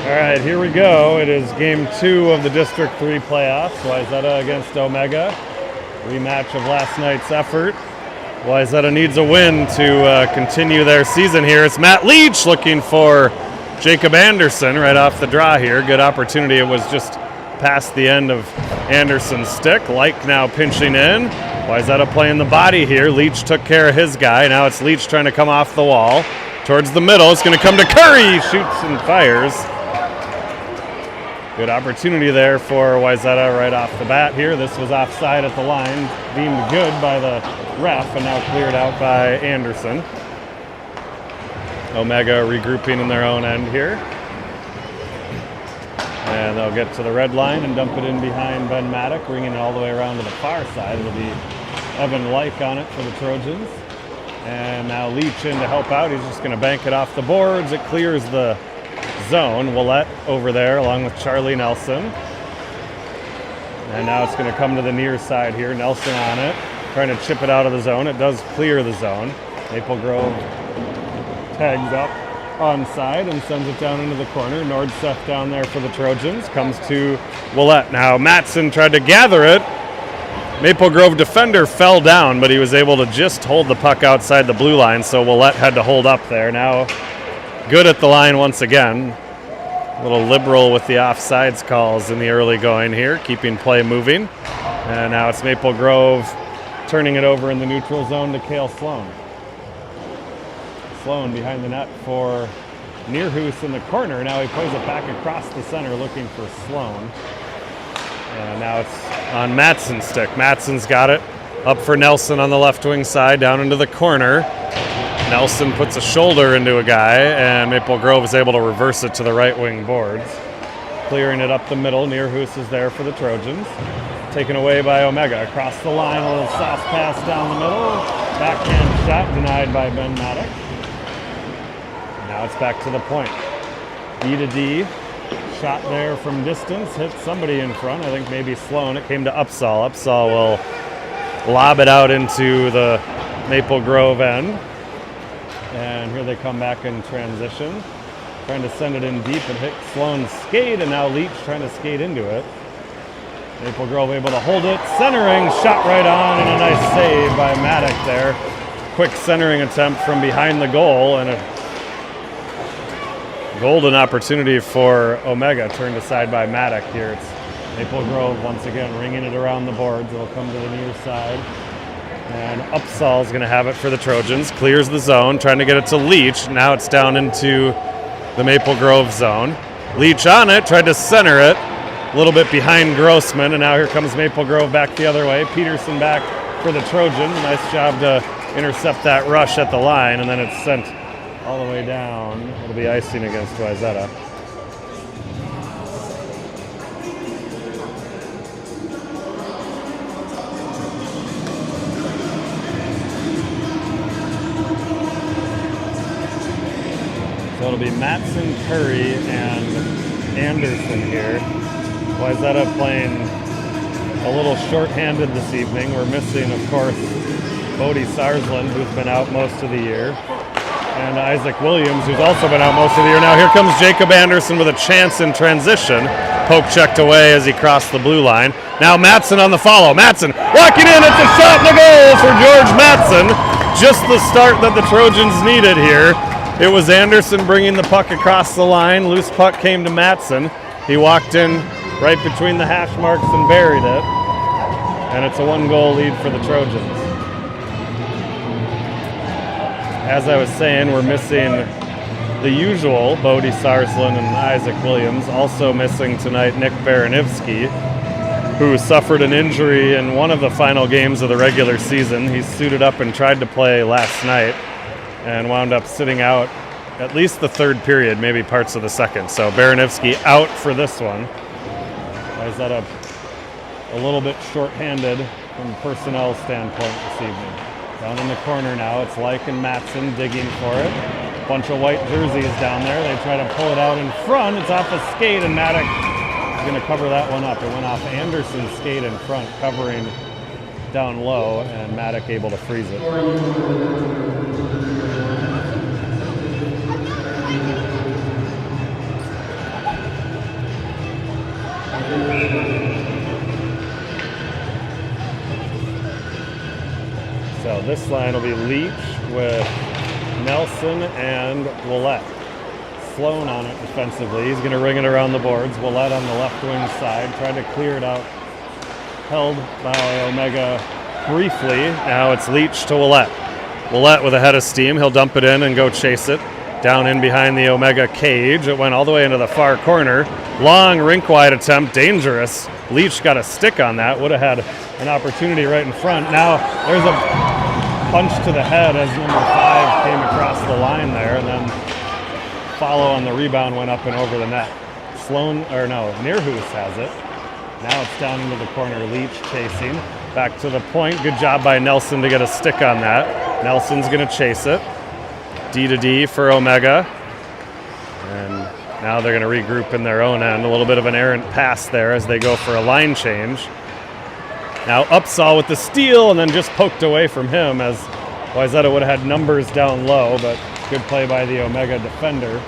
All right, here we go. It is game 2 of the District 3 playoffs. Wayzata against OMGHA. Rematch of last night's effort. Wayzata needs a win to continue their season here. It's Matt Leach looking for Jacob Anderson right off the draw here. Good opportunity. It was just past the end of Anderson's stick. Like now pinching in. Wayzata playing the body here. Leach took care of his guy. Now it's Leach trying to come off the wall. Towards the middle. It's going to come to Curry. Shoots and fires. Good opportunity there for Wayzata right off the bat here. This was offside at the line, deemed good by the ref, and now cleared out by Anderson. OMGHA regrouping in their own end here. And they'll get to the red line and dump it in behind Ben Maddock, bringing it all the way around to the far side. It'll be Evan Like on it for the Trojans. And now Leach in to help out. He's just going to bank it off the boards. It clears the zone. Willett over there along with Charlie Nelson. And now it's going to come to the near side here. Nelson on it, trying to chip it out of the zone. It does clear the zone. Maple Grove tags up onside and sends it down into the corner. Nordseth down there for the Trojans. Comes to Willett. Now Matson tried to gather it. Maple Grove defender fell down, but he was able to just hold the puck outside the blue line, so Willett had to hold up there. Now good at the line once again. A little liberal with the offsides calls in the early going here, keeping play moving. And now it's Maple Grove turning it over in the neutral zone to Cale Sloan. Sloan behind the net for Neerhoos in the corner. Now he plays it back across the center looking for Sloan. And now it's on Matson's stick. Matson's got it up for Nelson on the left wing side, down into the corner. Nelson puts a shoulder into a guy, and Maple Grove is able to reverse it to the right wing boards. Clearing it up the middle. Neerhoos is there for the Trojans. Taken away by OMGHA. Across the line, a little sauce pass down the middle. Backhand shot denied by Ben Maddock. Now it's back to the point. D to D. Shot there from distance. Hit somebody in front. I think maybe Sloan. It came to Upsall. Upsall will lob it out into the Maple Grove end. And here they come back in transition. Trying to send it in deep and hit Sloan's skate, and now Leach trying to skate into it. Maple Grove able to hold it. Centering, shot right on, and a nice save by Maddock there. Quick centering attempt from behind the goal, and a golden opportunity for OMGHA, turned aside by Maddock here. It's Maple Grove once again ringing it around the boards. It'll come to the near side. And Upsall's going to have it for the Trojans. Clears the zone, trying to get it to Leach. Now it's down into the Maple Grove zone. Leach on it, tried to center it. A little bit behind Grossman, and now here comes Maple Grove back the other way. Peterson back for the Trojans. Nice job to intercept that rush at the line, and then it's sent all the way down. It'll be icing against Wayzata. So it'll be Matson, Curry, and Anderson here. Wayzata playing a little short-handed this evening. We're missing, of course, Bodie Sarsland, who's been out most of the year, and Isaac Williams, who's also been out most of the year. Now here comes Jacob Anderson with a chance in transition. Poke checked away as he crossed the blue line. Now Matson on the follow. Matson walking in. It's a shot in the goal for George Matson. Just the start that the Trojans needed here. It was Anderson bringing the puck across the line. Loose puck came to Matson. He walked in right between the hash marks and buried it. And it's a 1-goal lead for the Trojans. As I was saying, we're missing the usual Bodie Sarsland and Isaac Williams. Also missing tonight Nick Baranivsky, who suffered an injury in one of the final games of the regular season. He suited up and tried to play last night and wound up sitting out at least the third period, maybe parts of the second. So Baranivsky out for this one. Is that a little bit short-handed from a personnel standpoint this evening. Down in the corner now, it's Like and Matson digging for it. Bunch of white jerseys down there. They try to pull it out in front. It's off a skate, and Maddock is going to cover that one up. It went off Anderson's skate in front, covering down low, and Maddock able to freeze it. So this line will be Leach with Nelson and Willett. Sloan on it defensively. He's going to ring it around the boards. Willett on the left wing side, tried to clear it out. Held by Omega briefly. Now it's Leach to Willett. Willett with a head of steam. He'll dump it in and go chase it. Down in behind the Omega cage. It went all the way into the far corner. Long rink-wide attempt. Dangerous. Leach got a stick on that. Would have had an opportunity right in front. Now there's a punch to the head as number 5 came across the line there, and then follow on the rebound went up and over the net. Nearhoos has it. Now it's down into the corner. Leach chasing. Back to the point. Good job by Nelson to get a stick on that. Nelson's going to chase it. D to D for Omega. And now they're going to regroup in their own end. A little bit of an errant pass there as they go for a line change. Now Upsall with the steal and then just poked away from him as Wayzata would have had numbers down low, but good play by the Omega defender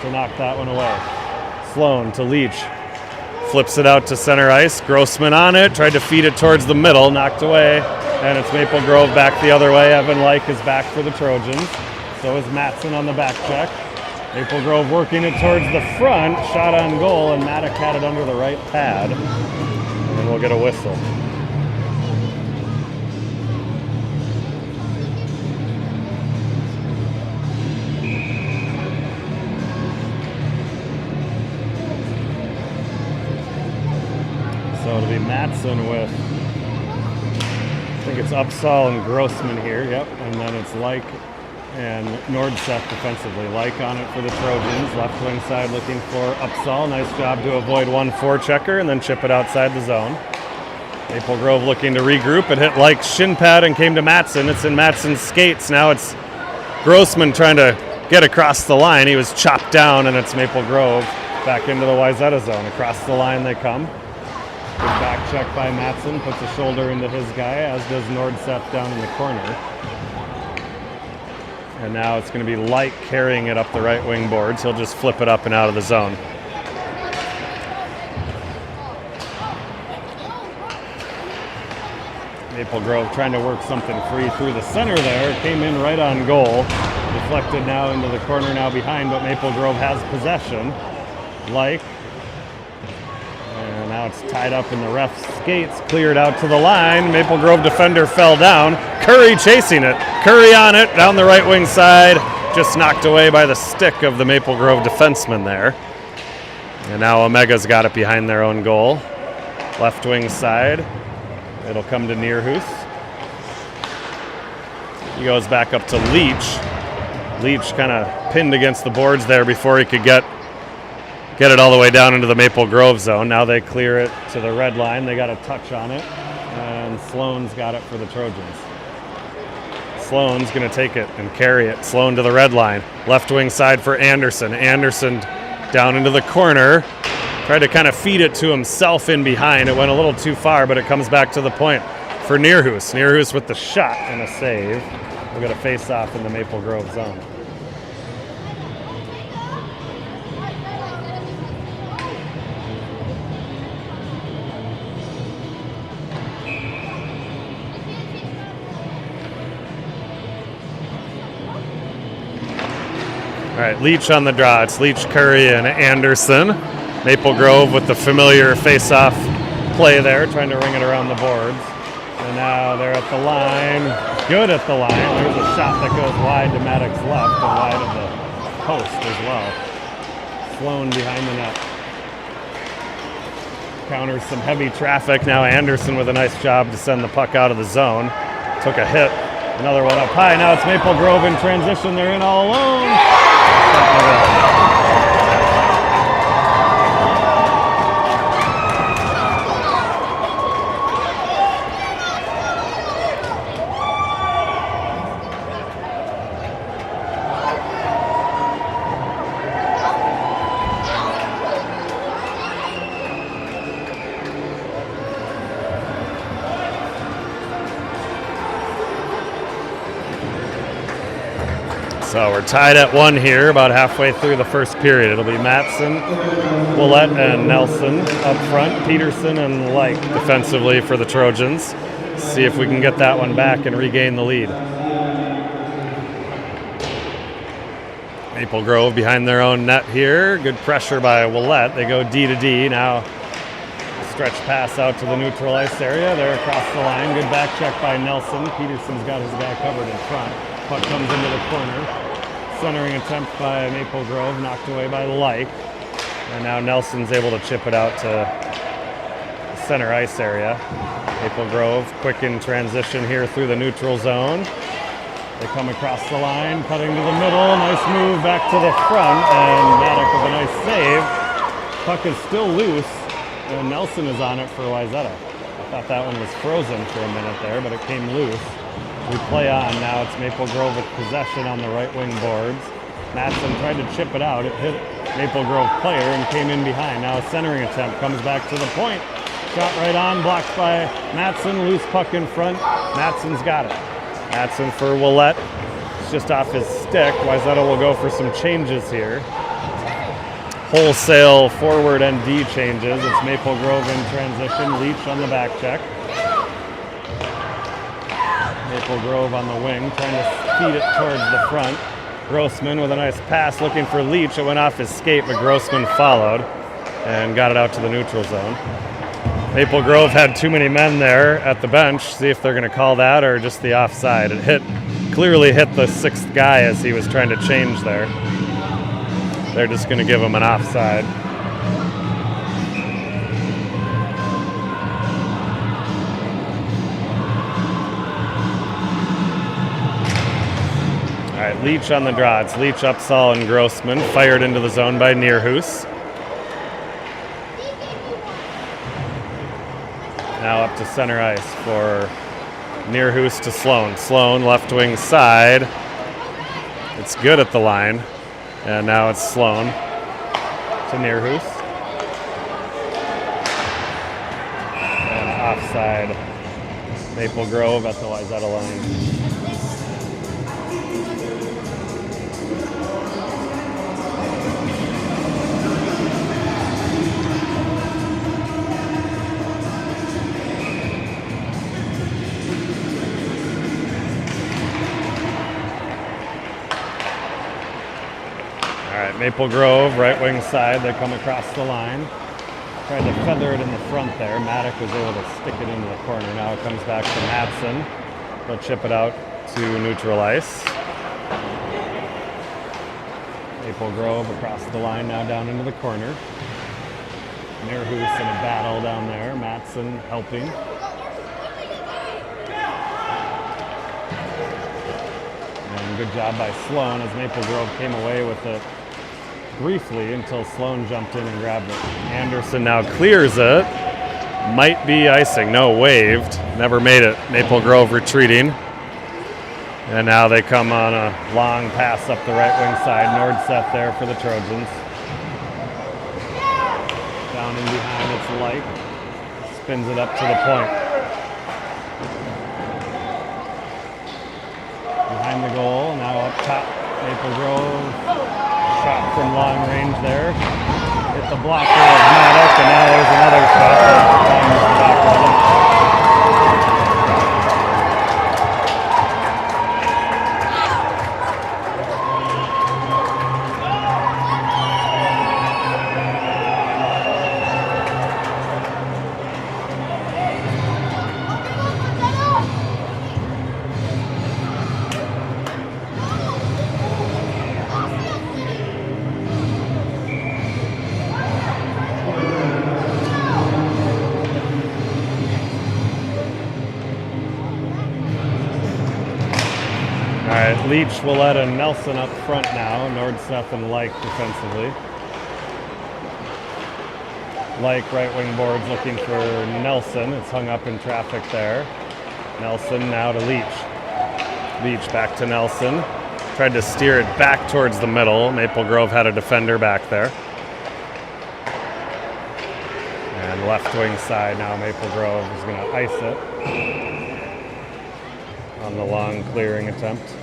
to knock that one away. Sloan to Leach. Flips it out to center ice. Grossman on it. Tried to feed it towards the middle. Knocked away. And it's Maple Grove back the other way. Evan Like is back for the Trojans. So is Matson on the back check. Maple Grove working it towards the front. Shot on goal, and Maddock had it under the right pad. And then we'll get a whistle. So it'll be Matson with, I think it's Upsall and Grossman here, yep. And then it's Like and Nordseth defensively. Like on it for the Trojans. Left wing side looking for Upsall. Nice job to avoid 1-4 checker and then chip it outside the zone. Maple Grove looking to regroup. It hit Like's shin pad and came to Matson. It's in Matson's skates. Now it's Grossman trying to get across the line. He was chopped down, and it's Maple Grove back into the Wayzata zone. Across the line they come. Good back check by Matson, puts a shoulder into his guy, as does Nordseth down in the corner. And now it's going to be Light carrying it up the right wing boards. He'll just flip it up and out of the zone. Maple Grove trying to work something free through the center there. Came in right on goal. Deflected now into the corner, now behind, but Maple Grove has possession. Like. And now it's tied up in the ref's skates, cleared out to the line. Maple Grove defender fell down. Curry chasing it. Curry on it, down the right wing side. Just knocked away by the stick of the Maple Grove defenseman there. And now Omega's got it behind their own goal. Left wing side. It'll come to Nearhoos. He goes back up to Leach. Leach kind of pinned against the boards there before he could get it all the way down into the Maple Grove zone. Now they clear it to the red line. They got a touch on it. And Sloan's got it for the Trojans. Sloan's going to take it and carry it. Sloan to the red line. Left wing side for Anderson. Anderson down into the corner. Tried to kind of feed it to himself in behind. It went a little too far, but it comes back to the point for Nearhoos. Nearhoos with the shot and a save. We'll get a face-off in the Maple Grove zone. All right, Leach on the draw. It's Leach, Curry, and Anderson. Maple Grove with the familiar face-off play there, trying to ring it around the boards. And now they're at the line. Good at the line. There's a shot that goes wide to Maddox's left and wide of the post as well. Sloan behind the net. Counters some heavy traffic. Now Anderson with a nice job to send the puck out of the zone. Took a hit. Another one up high. Now it's Maple Grove in transition. They're in all alone. So we're tied at 1 here, about halfway through the first period. It'll be Matson, Willett, and Nelson up front. Peterson and Like defensively for the Trojans. See if we can get that one back and regain the lead. Maple Grove behind their own net here. Good pressure by Willett. They go D to D. Now stretch pass out to the neutral ice area. They're across the line. Good back check by Nelson. Peterson's got his guy covered in front. Puck comes into the corner. Centering attempt by Maple Grove, knocked away by Like. And now Nelson's able to chip it out to the center ice area. Maple Grove quick in transition here through the neutral zone. They come across the line, cutting to the middle. Nice move back to the front, and Maddock with a nice save. Puck is still loose, and Nelson is on it for Wayzata. I thought that one was frozen for a minute there, but it came loose. We play on now. It's Maple Grove with possession on the right wing boards. Matson tried to chip it out. It hit Maple Grove player and came in behind. Now a centering attempt comes back to the point. Shot right on, blocked by Matson. Loose puck in front. Matson's got it. Matson for Willett. It's just off his stick. Wayzata will go for some changes here. Wholesale forward and D changes. It's Maple Grove in transition. Leach on the back check. Maple Grove on the wing, trying to feed it towards the front. Grossman with a nice pass looking for Leach. It went off his skate, but Grossman followed and got it out to the neutral zone. Maple Grove had too many men there at the bench. See if they're going to call that or just the offside. It clearly hit the sixth guy as he was trying to change there. They're just going to give him an offside. All right, Leach on the draw. It's Leach, Upsall, and Grossman. Fired into the zone by Nearhoos. Now up to center ice for Nearhoos to Sloan. Sloan, left wing side. It's good at the line. And now it's Sloan to Nearhoos. And offside, Maple Grove at the Wayzata line. Maple Grove, right wing side, they come across the line. Tried to feather it in the front there. Maddock was able to stick it into the corner. Now it comes back to Matson. They'll chip it out to neutral ice. Maple Grove across the line, now down into the corner. Nearhoos in a battle down there. Matson helping. And good job by Sloan as Maple Grove came away with it briefly until Sloan jumped in and grabbed it. Anderson now clears it. Might be icing. No, waved. Never made it. Maple Grove retreating. And now they come on a long pass up the right wing side. Nordseth there for the Trojans. Down in behind, it's Light. Spins it up to the point. Behind the goal, now up top, Maple Grove. Shot from long range there. Hit the blocker of Maddock, and now there's another shot that comes back with it. Leach, Willett, and Nelson up front now. Nordseth and Like defensively. Like right wing boards looking for Nelson. It's hung up in traffic there. Nelson now to Leach. Leach back to Nelson. Tried to steer it back towards the middle. Maple Grove had a defender back there. And left wing side now Maple Grove is going to ice it on the long clearing attempt.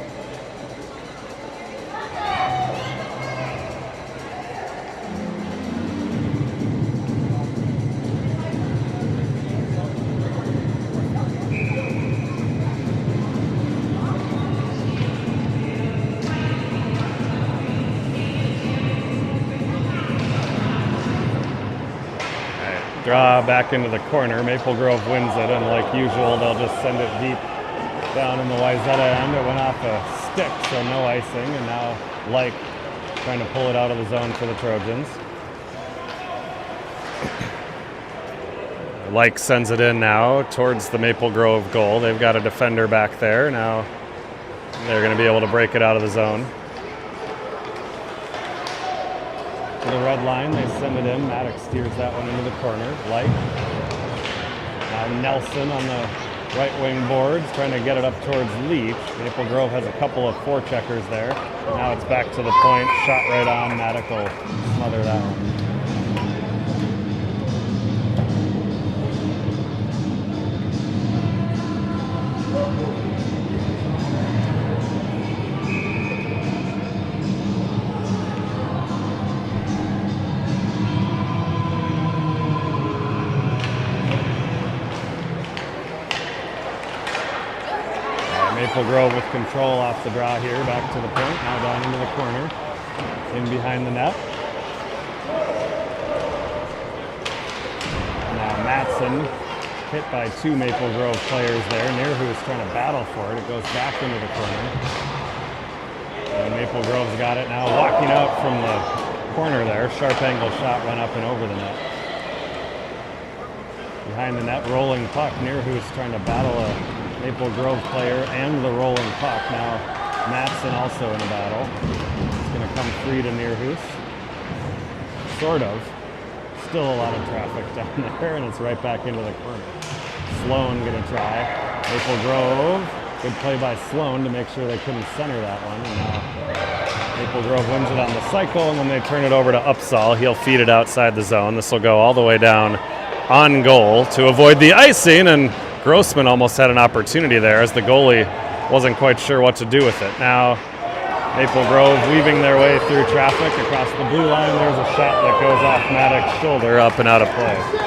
Draw back into the corner. Maple Grove wins it, and like usual, they'll just send it deep down in the Wayzata end. It went off a stick, so no icing, and now Like trying to pull it out of the zone for the Trojans. Like sends it in now towards the Maple Grove goal. They've got a defender back there. Now they're going to be able to break it out of the zone. To the red line, they send it in. Maddox steers that one into the corner. Like. Now Nelson on the right wing boards, trying to get it up towards Leach. Maple Grove has a couple of forecheckers there. Now it's back to the point. Shot right on. Maddox will smother that one. Maple Grove with control off the draw here, back to the point, now down into the corner, in behind the net. Now Matson hit by two Maple Grove players there. Nearhu is trying to battle for it. It goes back into the corner. And Maple Grove's got it now, walking out from the corner there. Sharp angle shot went up and over the net. Behind the net, rolling puck. Nearhu's trying to battle a Maple Grove player and the rolling puck. Now Matson also in a battle. It's going to come free to Nearhus. Sort of. Still a lot of traffic down there, and it's right back into the corner. Sloan going to try. Maple Grove. Good play by Sloan to make sure they couldn't center that one. And now Maple Grove wins it on the cycle, and then they turn it over to Upsall. He'll feed it outside the zone. This will go all the way down on goal to avoid the icing, and Grossman almost had an opportunity there as the goalie wasn't quite sure what to do with it. Now Maple Grove weaving their way through traffic across the blue line. There's a shot that goes off Maddox's shoulder, up and out of play.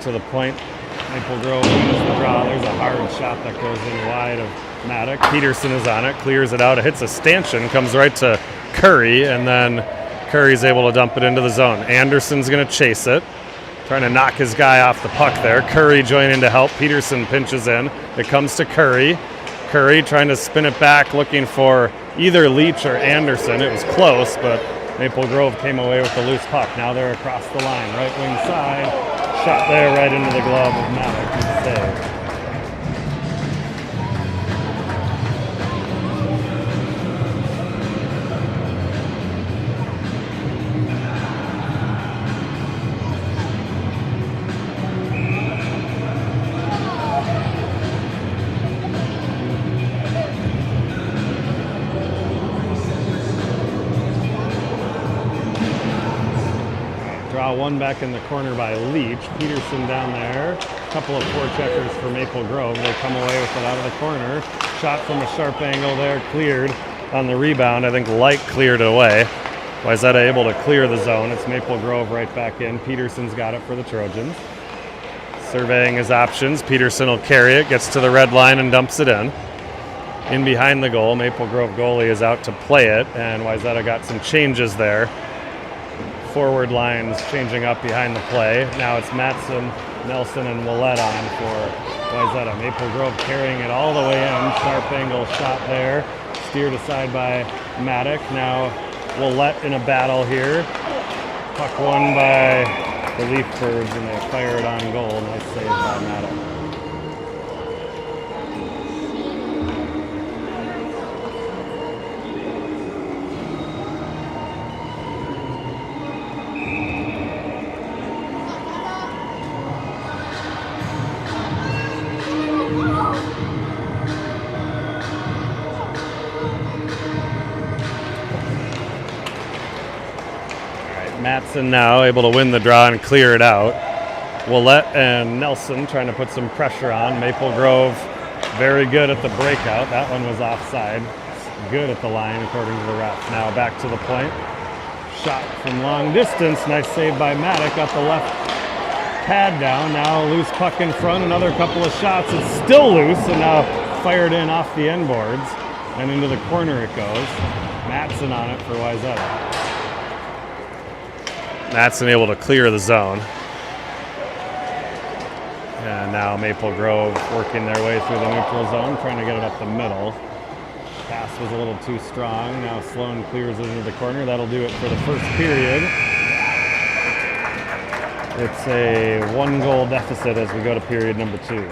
To the point, Maple Grove wins the draw. There's a hard shot that goes in wide of Maddox. Peterson is on it, clears it out. It hits a stanchion, comes right to Curry, and then Curry's able to dump it into the zone. Anderson's going to chase it, trying to knock his guy off the puck there. Curry joining to help. Peterson pinches in. It comes to Curry. Curry trying to spin it back, looking for either Leach or Anderson. It was close, but Maple Grove came away with the loose puck. Now they're across the line, right wing side. Shot there right into the glove of Maddox. Save. One back in the corner by Leach. Peterson down there. A couple of forecheckers for Maple Grove. They come away with it out of the corner. Shot from a sharp angle there. Cleared on the rebound. I think Light cleared it away. Wayzata able to clear the zone. It's Maple Grove right back in. Peterson's got it for the Trojans. Surveying his options. Peterson will carry it. Gets to the red line and dumps it in. In behind the goal. Maple Grove goalie is out to play it. And Wayzata got some changes there. Forward lines changing up behind the play. Now it's Matson, Nelson, and Willette on for Wayzata. Maple Grove carrying it all the way in. Sharp angle shot there. Steered aside by Maddox. Now Willette in a battle here. Puck won by the Leafbirds, and they fire it on goal. Nice save by Maddox. Matson now able to win the draw and clear it out. Willette and Nelson trying to put some pressure on. Maple Grove very good at the breakout. That one was offside. good at the line, according to the ref. Now back to the point. Shot from long distance. Nice save by Maddock. Got the left pad down. Now loose puck in front. Another couple of shots. It's still loose, and now fired in off the end boards. And into the corner it goes. Matson on it for Wayzata. Matson able to clear the zone. And now Maple Grove working their way through the neutral zone, trying to get it up the middle. Pass was a little too strong. Now Sloan clears it into the corner. That'll do it for the first period. It's a 1-goal deficit as we go to period number 2.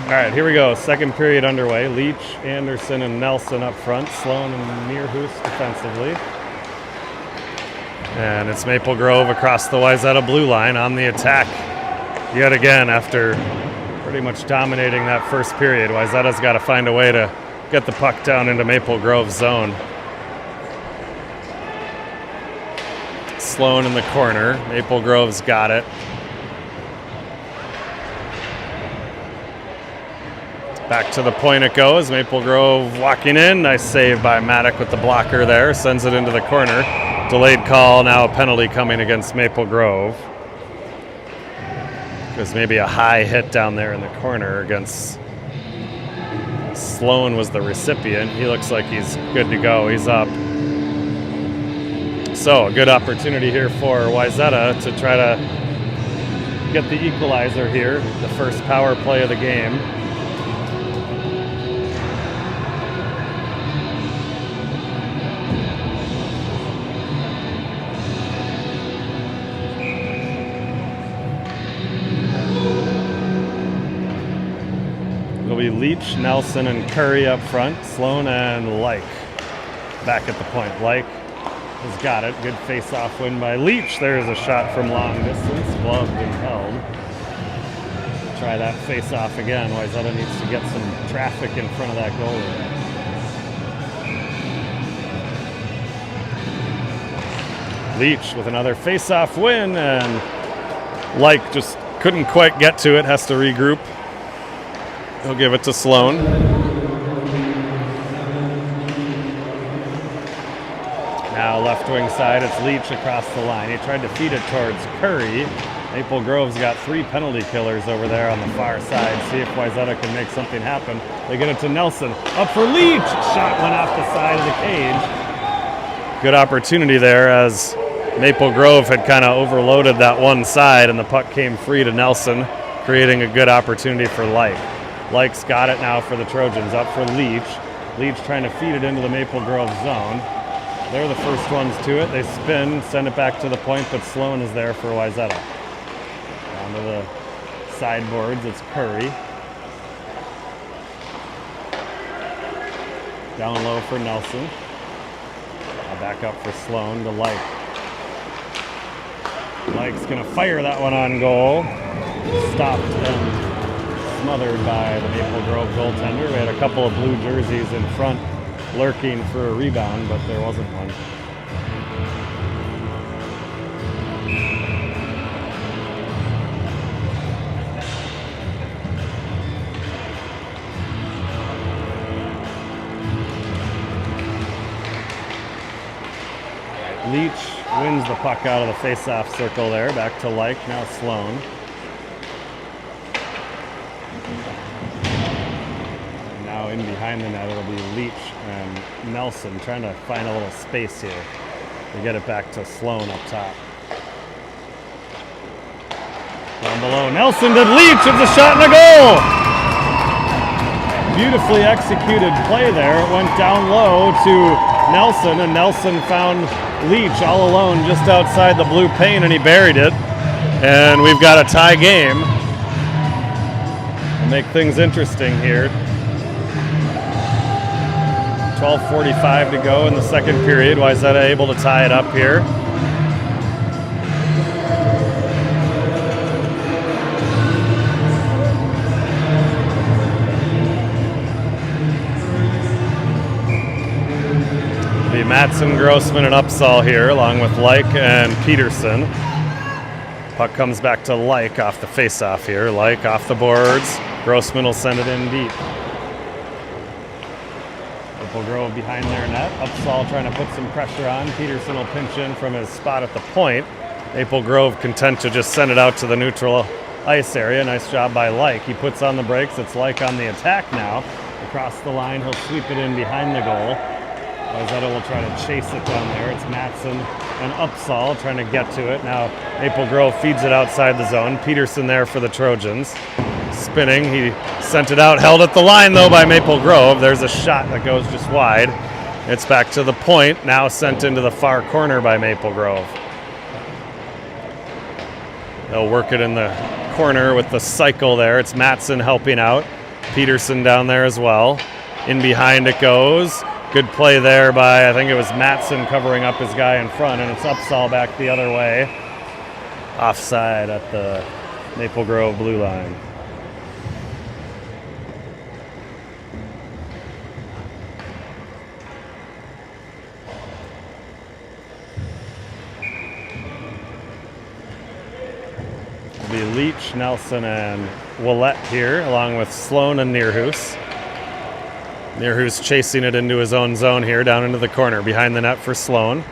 All right, here we go. Second period underway. Leach, Anderson, and Nelson up front. Sloan and Neerhoos defensively. And it's Maple Grove across the Wayzata blue line on the attack yet again after pretty much dominating that first period. Wayzata's got to find a way to get the puck down into Maple Grove's zone. Sloan in the corner. Maple Grove's got it. Back to the point it goes. Maple Grove walking in. Nice save by Maddock with the blocker there. Sends it into the corner. Delayed call. Now a penalty coming against Maple Grove. There's maybe a high hit down there in the corner against Sloan was the recipient. He looks like he's good to go. He's up. So a good opportunity here for Wayzata to try to get the equalizer here. The first power play of the game. It'll be Leach, Nelson, and Curry up front. Sloan and Like back at the point. Like has got it. Good face-off win by Leach. There's a shot from long distance. Gloved and held. Try that face-off again. Wayzata needs to get some traffic in front of that goalie. Leach with another face-off win, and Like just couldn't quite get to it. Has to regroup. He'll give it to Sloan. Now left wing side, it's Leach across the line. He tried to feed it towards Curry. Maple Grove's got 3 penalty killers over there on the far side. See if Wayzata can make something happen. They get it to Nelson. Up for Leach. Shot went off the side of the cage. Good opportunity there as Maple Grove had kind of overloaded that one side and the puck came free to Nelson, creating a good opportunity for Like. Like's got it now for the Trojans. Up for Leach. Leach trying to feed it into the Maple Grove zone. They're the first ones to it. They spin, send it back to the point, but Sloan is there for Wayzata. Down to the sideboards, it's Curry. Down low for Nelson. Back up for Sloan to Like. Like's gonna fire that one on goal. Stopped and smothered by the Maple Grove goaltender. We had a couple of blue jerseys in front lurking for a rebound, but there wasn't one. Leach wins the puck out of the face-off circle there. Back to Like, now Sloan. And now in behind the net, it'll be Leach and Nelson trying to find a little space here to get it back to Sloan up top. Down below, Nelson to Leach. It's a shot and a goal! Beautifully executed play there. It went down low to Nelson, and Nelson found Leach all alone just outside the blue paint, and he buried it. And we've got a tie game. We'll make things interesting here. 12:45 to go in the second period. Wayzata able to tie it up here. Matson, Grossman, and Upsall here, along with Like and Peterson. Puck comes back to Like off the face-off here. Like off the boards. Grossman will send it in deep. Maple Grove behind their net. Upsall trying to put some pressure on. Peterson will pinch in from his spot at the point. Maple Grove content to just send it out to the neutral ice area. Nice job by Like. He puts on the brakes. It's Like on the attack now. Across the line, he'll sweep it in behind the goal. Wayzata will try to chase it down there. It's Matson and Upsall trying to get to it. Now Maple Grove feeds it outside the zone. Peterson there for the Trojans. Spinning, he sent it out, held at the line though by Maple Grove. There's a shot that goes just wide. It's back to the point, now sent into the far corner by Maple Grove. They'll work it in the corner with the cycle there. It's Matson helping out. Peterson down there as well. In behind it goes. Good play there by, I think it was Matson covering up his guy in front, and it's Upsall back the other way. Offside at the Maple Grove blue line. It'll be Leach, Nelson, and Willett here, along with Sloan and Nearhoos. Nearhoos chasing it into his own zone here, down into the corner, behind the net for Sloan.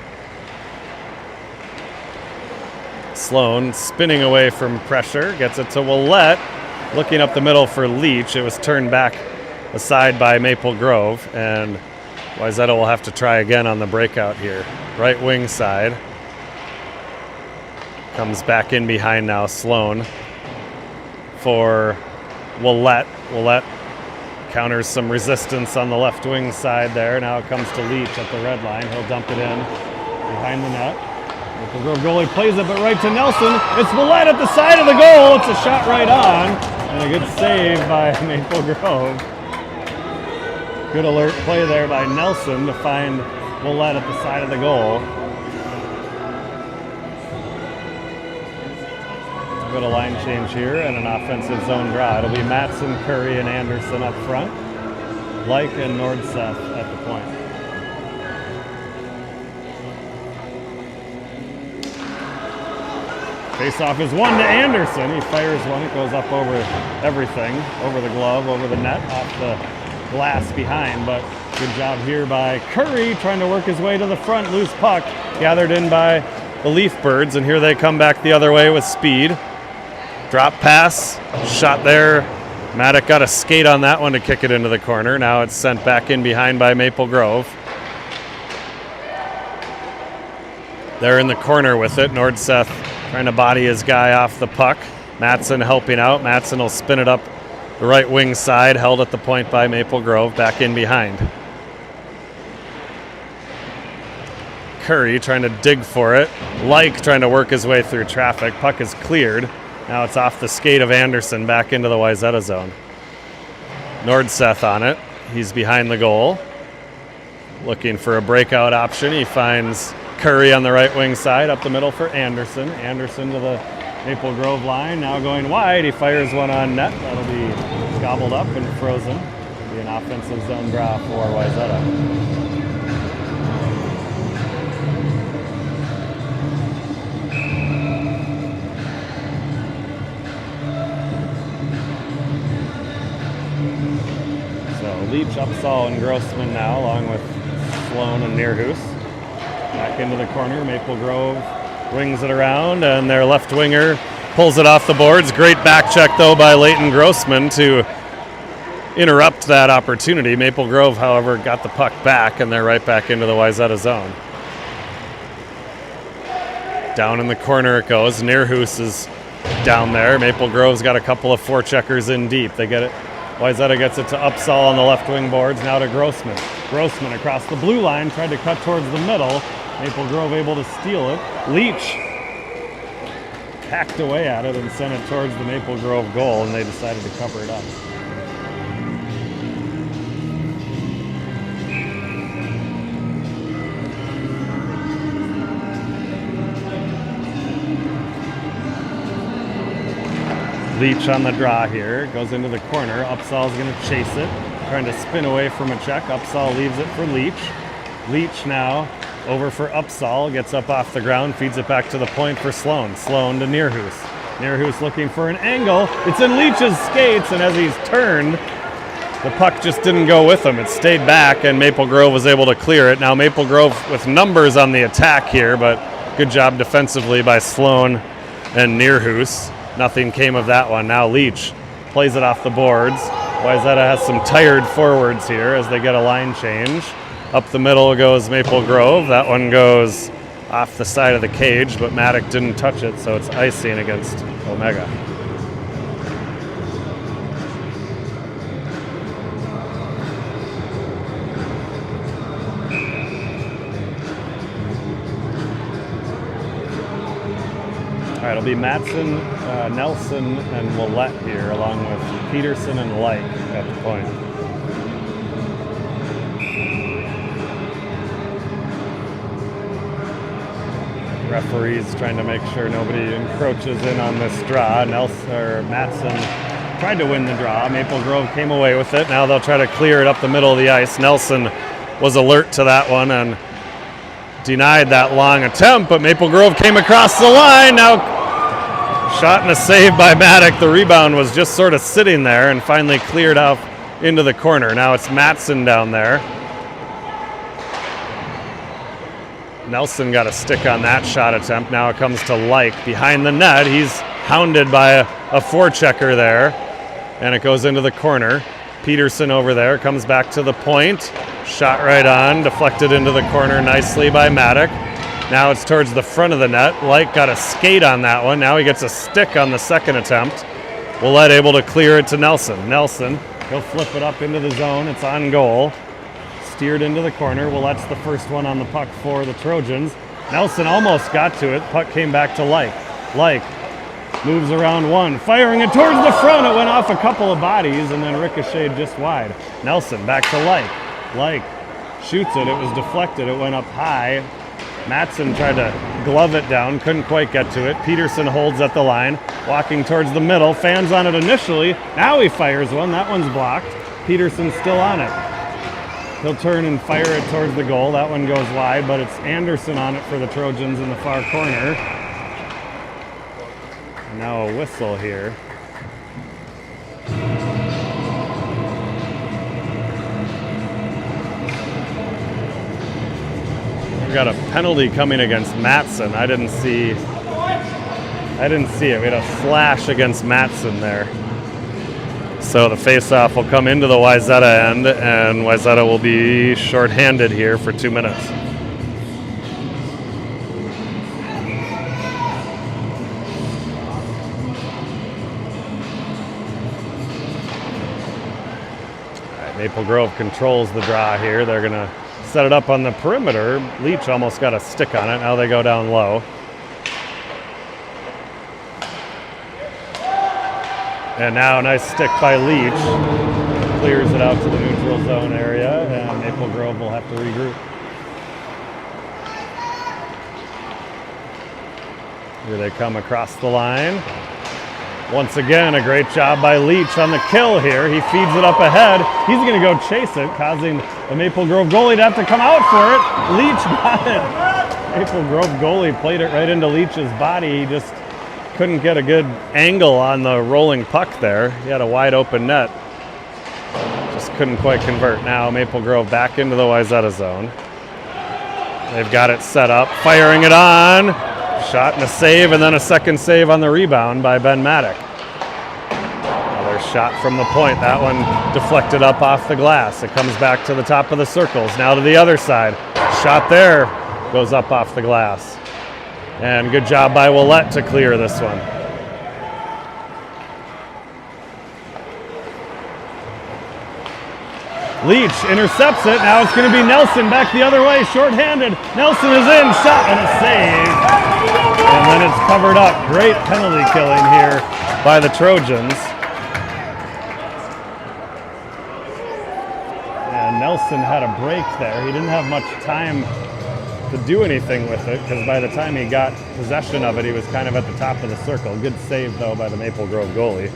Sloan spinning away from pressure, gets it to Willett, looking up the middle for Leach. It was turned back aside by Maple Grove, and Wayzata will have to try again on the breakout here. Right wing side. Comes back in behind now, Sloan for Willett. Willett counters some resistance on the left wing side there. Now it comes to Leach at the red line. He'll dump it in behind the net. Maple Grove goalie plays it, but right to Nelson. It's Willett at the side of the goal. It's a shot right on. And a good save by Maple Grove. Good alert play there by Nelson to find Willett at the side of the goal. Got a line change here and an offensive zone draw. It'll be Matson, Curry, and Anderson up front. Like and Nordseth at the point. Face-off is one to Anderson. He fires one. It goes up over everything, over the glove, over the net, off the glass behind. But good job here by Curry trying to work his way to the front. Loose puck gathered in by the Leaf Birds, and here they come back the other way with speed. Drop pass, shot there. Maddock got a skate on that one to kick it into the corner. Now it's sent back in behind by Maple Grove. They're in the corner with it. Nordseth trying to body his guy off the puck. Matson helping out. Matson will spin it up the right wing side, held at the point by Maple Grove, back in behind. Curry trying to dig for it. Like trying to work his way through traffic. Puck is cleared. Now it's off the skate of Anderson back into the Wayzata zone. Nordseth on it. He's behind the goal. Looking for a breakout option. He finds Curry on the right wing side, up the middle for Anderson. Anderson to the Maple Grove line, now going wide. He fires one on net. That'll be gobbled up and frozen. It'll be an offensive zone draw for Wayzata. Leach, Upsall, and Grossman now, along with Sloan and Nearhoos. Back into the corner, Maple Grove wings it around, and their left winger pulls it off the boards. Great back check, though, by Leighton Grossman to interrupt that opportunity. Maple Grove, however, got the puck back, and they're right back into the Wayzata zone. Down in the corner it goes. Nearhoos is down there. Maple Grove's got a couple of forecheckers in deep. They get it. Wayzata gets it to Upsall on the left wing boards, now to Grossman. Grossman across the blue line, tried to cut towards the middle. Maple Grove able to steal it. Leach hacked away at it and sent it towards the Maple Grove goal, and they decided to cover it up. Leach on the draw here, goes into the corner. Upsall's going to chase it, trying to spin away from a check. Upsall leaves it for Leach. Leach now over for Upsall, gets up off the ground, feeds it back to the point for Sloan. Sloan to Nearhoos. Nearhoos looking for an angle. It's in Leach's skates, and as he's turned, the puck just didn't go with him. It stayed back, and Maple Grove was able to clear it. Now Maple Grove with numbers on the attack here, but good job defensively by Sloan and Nearhoos. Nothing came of that one. Now Leach plays it off the boards. Wayzata has some tired forwards here as they get a line change. Up the middle goes Maple Grove. That one goes off the side of the cage, but Maddock didn't touch it, so it's icing against Omega. All right, it'll be Matson, Nelson, and Willette here, along with Peterson and Like at the point. Referees trying to make sure nobody encroaches in on this draw. Matson tried to win the draw. Maple Grove came away with it. Now they'll try to clear it up the middle of the ice. Nelson was alert to that one and denied that long attempt, but Maple Grove came across the line. Now shot and a save by Maddock. The rebound was just sort of sitting there and finally cleared out into the corner. Now it's Matson down there. Nelson got a stick on that shot attempt. Now it comes to Like behind the net. He's hounded by a forechecker there, and it goes into the corner. Peterson over there comes back to the point. Shot right on, deflected into the corner nicely by Maddock. Now it's towards the front of the net. Like got a skate on that one. Now he gets a stick on the second attempt. Willette able to clear it to Nelson. Nelson, he'll flip it up into the zone. It's on goal. Steered into the corner. Willette's the first one on the puck for the Trojans. Nelson almost got to it. Puck came back to Like. Like moves around one, firing it towards the front. It went off a couple of bodies and then ricocheted just wide. Nelson back to Like. Like shoots it. It was deflected. It went up high. Matson tried to glove it down, couldn't quite get to it. Peterson holds at the line, walking towards the middle, fans on it initially. Now he fires one. That one's blocked. Peterson's still on it. He'll turn and fire it towards the goal. That one goes wide, but it's Anderson on it for the Trojans in the far corner. Now a whistle here. We've got a penalty coming against Matson. I didn't see it. We had a flash against Matson there. So the face-off will come into the Wayzata end, and Wayzata will be shorthanded here for 2 minutes. All right, Maple Grove controls the draw here. They're going to set it up on the perimeter. Leach almost got a stick on it. Now they go down low. And now nice stick by Leach. Clears it out to the neutral zone area, and Maple Grove will have to regroup. Here they come across the line. Once again, a great job by Leach on the kill here. He feeds it up ahead. He's going to go chase it, causing the Maple Grove goalie to have to come out for it. Leach got it. Maple Grove goalie played it right into Leach's body. He just couldn't get a good angle on the rolling puck there. He had a wide open net. Just couldn't quite convert. Now Maple Grove back into the Wayzata zone. They've got it set up, firing it on. Shot and a save, and then a second save on the rebound by Ben Maddock. Another shot from the point. That one deflected up off the glass. It comes back to the top of the circles. Now to the other side. Shot there. Goes up off the glass. And good job by Willette to clear this one. Leach intercepts it. Now it's going to be Nelson back the other way, shorthanded. Nelson is in, shot and a save. And then it's covered up. Great penalty killing here by the Trojans. And Nelson had a break there. He didn't have much time to do anything with it, because by the time he got possession of it, he was kind of at the top of the circle. Good save, though, by the Maple Grove goalie.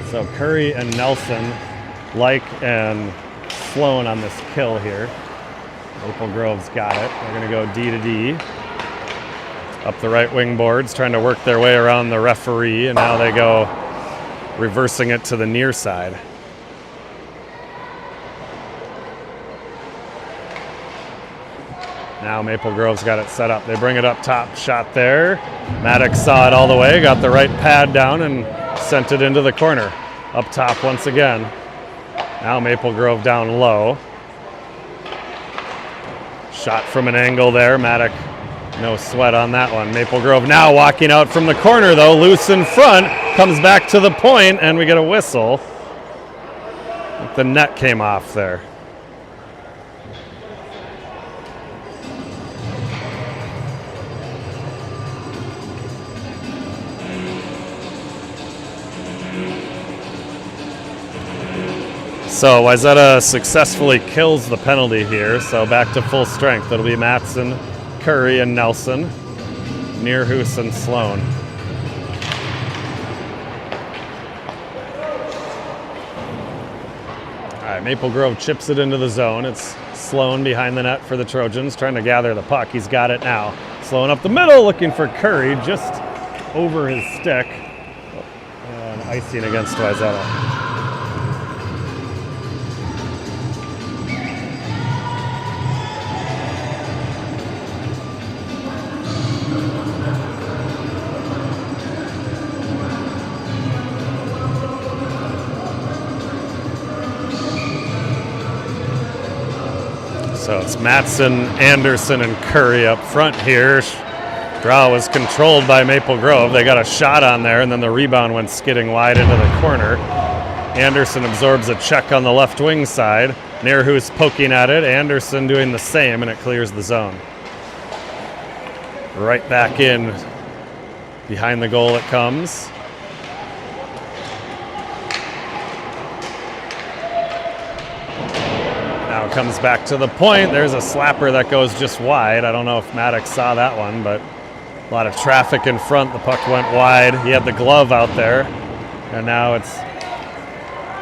So Curry and Nelson, and Sloan on this kill here. Maple Grove's got it. They're going to go D to D. Up the right wing boards, trying to work their way around the referee, and now they go reversing it to the near side. Now Maple Grove's got it set up. They bring it up top, shot there. Maddox saw it all the way, got the right pad down, and sent it into the corner. Up top once again. Now Maple Grove down low. Shot from an angle there. Maddox, no sweat on that one. Maple Grove now walking out from the corner, though. Loose in front. Comes back to the point, and we get a whistle. The net came off there. So Wayzata successfully kills the penalty here, so back to full strength. It'll be Matson, Curry, and Nelson, Nearhoos, and Sloan. All right, Maple Grove chips it into the zone. It's Sloan behind the net for the Trojans, trying to gather the puck. He's got it now. Sloan up the middle, looking for Curry, just over his stick. And icing against Wayzata. So it's Matson, Anderson, and Curry up front here. Draw was controlled by Maple Grove. They got a shot on there, and then the rebound went skidding wide into the corner. Anderson absorbs a check on the left wing side. Nearhoos poking at it. Anderson doing the same, and it clears the zone. Right back in. Behind the goal it comes. Comes back to the point. There's a slapper that goes just wide. I don't know if Maddox saw that one, but a lot of traffic in front. The puck went wide. He had the glove out there, and now it's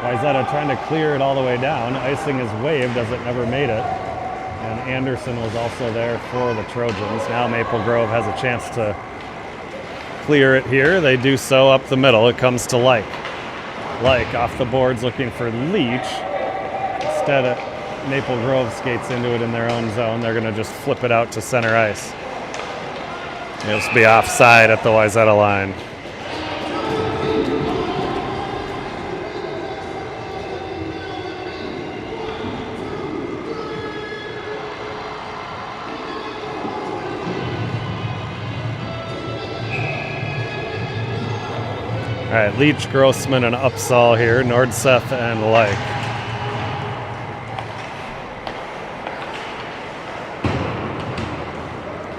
Wayzata trying to clear it all the way down. Icing is waved as it never made it, and Anderson was also there for the Trojans. Now Maple Grove has a chance to clear it here. They do so up the middle. It comes to Like off the boards looking for Leach. Instead of Maple Grove skates into it in their own zone. They're going to just flip it out to center ice. It'll be offside at the Wayzata line. All right, Leach, Grossman, and Upsall here. Nordseth and Like.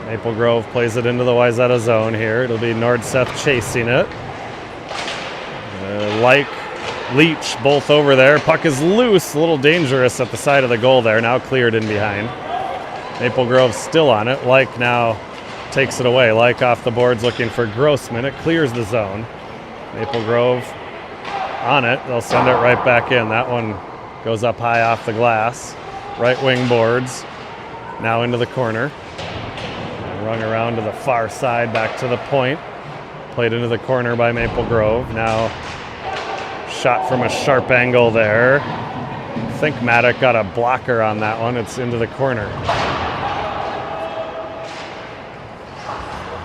Maple Grove plays it into the Wayzata zone here. It'll be Nordseth chasing it. Leach, both over there. Puck is loose, a little dangerous at the side of the goal there. Now cleared in behind. Maple Grove still on it. Now takes it away. Off the boards looking for Grossman. It clears the zone. Maple Grove on it. They'll send it right back in. That one goes up high off the glass. Right wing boards. Now into the corner. Rung around to the far side, back to the point. Played into the corner by Maple Grove. Now shot from a sharp angle there. I think Maddock got a blocker on that one. It's into the corner.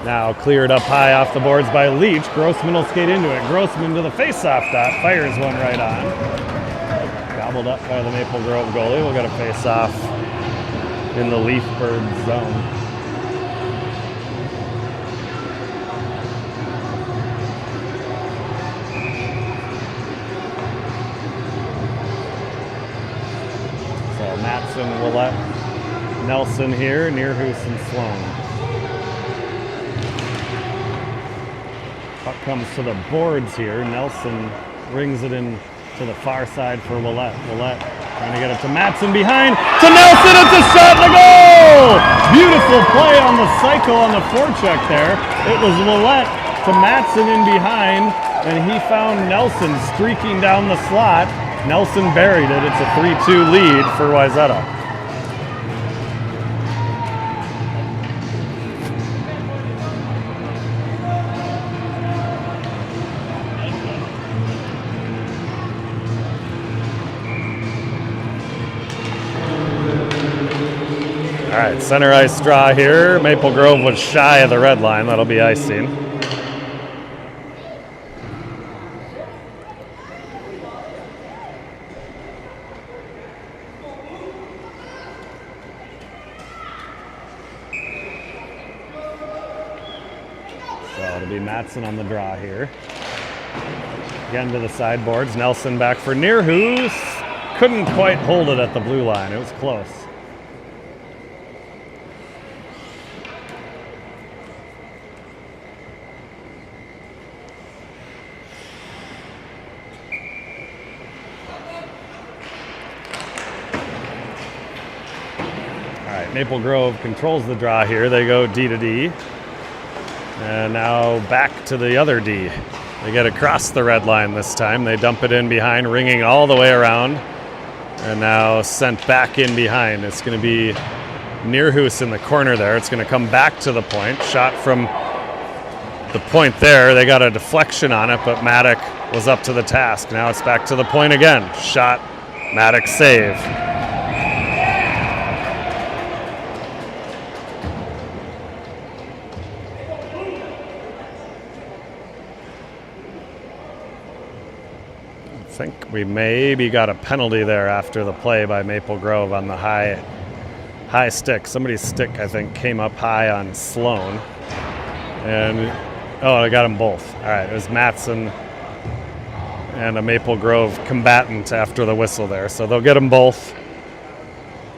Now cleared up high off the boards by Leach. Grossman will skate into it. Grossman to the face-off dot. Fires one right on. Gobbled up by the Maple Grove goalie. We'll get a face-off in the Leafbird zone. Matson, Willett, Nelson here, Nearhoos and Sloan. Puck comes to the boards here. Nelson rings it in to the far side for Willett. Willett trying to get it to Matson behind. To Nelson, it's a shot and a goal! Beautiful play on the cycle on the forecheck there. It was Willett to Matson in behind, and he found Nelson streaking down the slot. Nelson buried it. It's a 3-2 lead for Wayzata. All right, center ice draw here. Maple Grove was shy of the red line. That'll be icing. It'll be Matson on the draw here. Again to the sideboards. Nelson back for Nearhoos. Couldn't quite hold it at the blue line. It was close. All right, Maple Grove controls the draw here. They go D to D. And now back to the other D. They get across the red line this time. They dump it in behind, ringing all the way around. And now sent back in behind. It's going to be Nearhoos in the corner there. It's going to come back to the point. Shot from the point there. They got a deflection on it, but Maddock was up to the task. Now it's back to the point again. Shot, Maddock save. I think we maybe got a penalty there after the play by Maple Grove on the high stick. Somebody's stick, I think, came up high on Sloan. And, I got them both. All right, it was Matson and a Maple Grove combatant after the whistle there. So they'll get them both.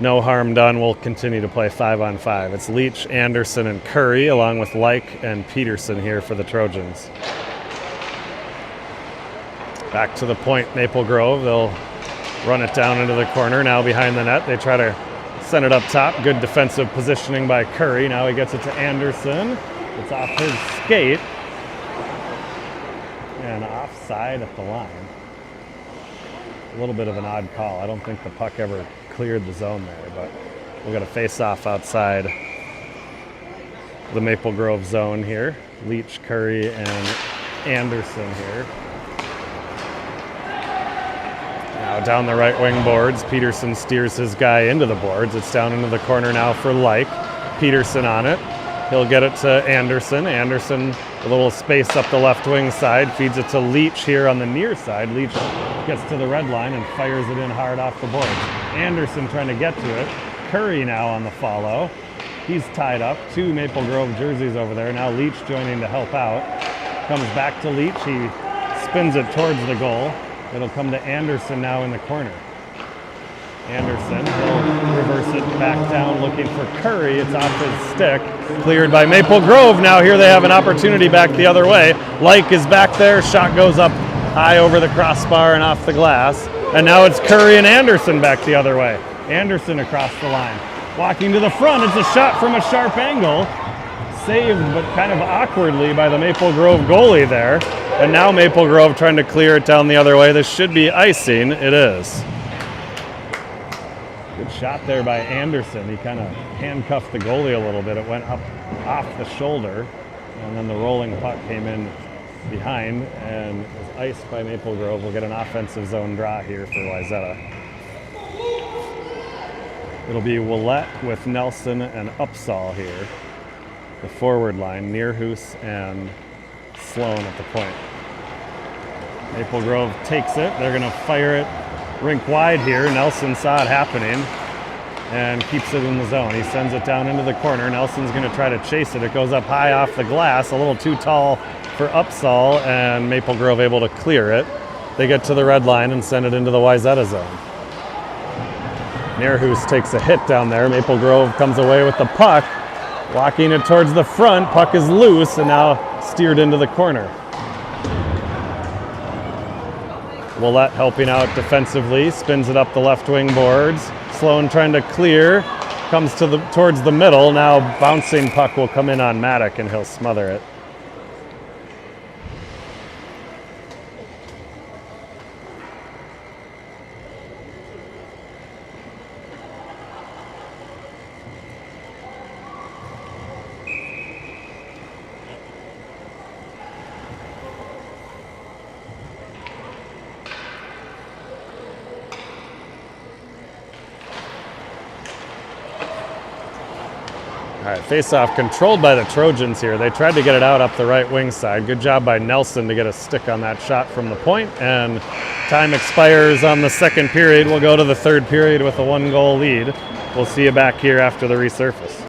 No harm done. We'll continue to play 5-on-5. It's Leach, Anderson, and Curry, along with Like and Peterson here for the Trojans. Back to the point, Maple Grove. They'll run it down into the corner. Now behind the net. They try to send it up top. Good defensive positioning by Curry. Now he gets it to Anderson. It's off his skate. And offside at the line. A little bit of an odd call. I don't think the puck ever cleared the zone there, but we'll get a face-off outside the Maple Grove zone here. Leach, Curry, and Anderson here. Now down the right wing boards, Peterson steers his guy into the boards. It's down into the corner now for Like. Peterson on it. He'll get it to Anderson. Anderson, a little space up the left wing side, feeds it to Leach here on the near side. Leach gets to the red line and fires it in hard off the boards. Anderson trying to get to it. Curry now on the follow. He's tied up. 2 Maple Grove jerseys over there. Now Leach joining to help out. Comes back to Leach. He spins it towards the goal. It'll come to Anderson now in the corner. Anderson, he'll reverse it back down looking for Curry. It's off his stick. Cleared by Maple Grove. Now here they have an opportunity back the other way. Like is back there. Shot goes up high over the crossbar and off the glass. And now it's Curry and Anderson back the other way. Anderson across the line. Walking to the front. It's a shot from a sharp angle. Saved, but kind of awkwardly by the Maple Grove goalie there. And now Maple Grove trying to clear it down the other way. This should be icing. It is. Good shot there by Anderson. He kind of handcuffed the goalie a little bit. It went up off the shoulder, and then the rolling puck came in behind and was iced by Maple Grove. We'll get an offensive zone draw here for Wayzata. It'll be Willett with Nelson and Upsall here. The forward line, Nearhoose and Sloan at the point. Maple Grove takes it. They're going to fire it rink wide here. Nelson saw it happening and keeps it in the zone. He sends it down into the corner. Nelson's going to try to chase it. It goes up high off the glass, a little too tall for Upsall, and Maple Grove able to clear it. They get to the red line and send it into the Wayzata zone. Nearhoose takes a hit down there. Maple Grove comes away with the puck. Walking it towards the front. Puck is loose and now steered into the corner. Willett helping out defensively, spins it up the left wing boards. Sloan trying to clear, comes towards the middle. Now bouncing puck will come in on Maddock and he'll smother it. All right, face-off controlled by the Trojans here. They tried to get it out up the right wing side. Good job by Nelson to get a stick on that shot from the point, and time expires on the second period. We'll go to the third period with a 1-goal lead. We'll see you back here after the resurface.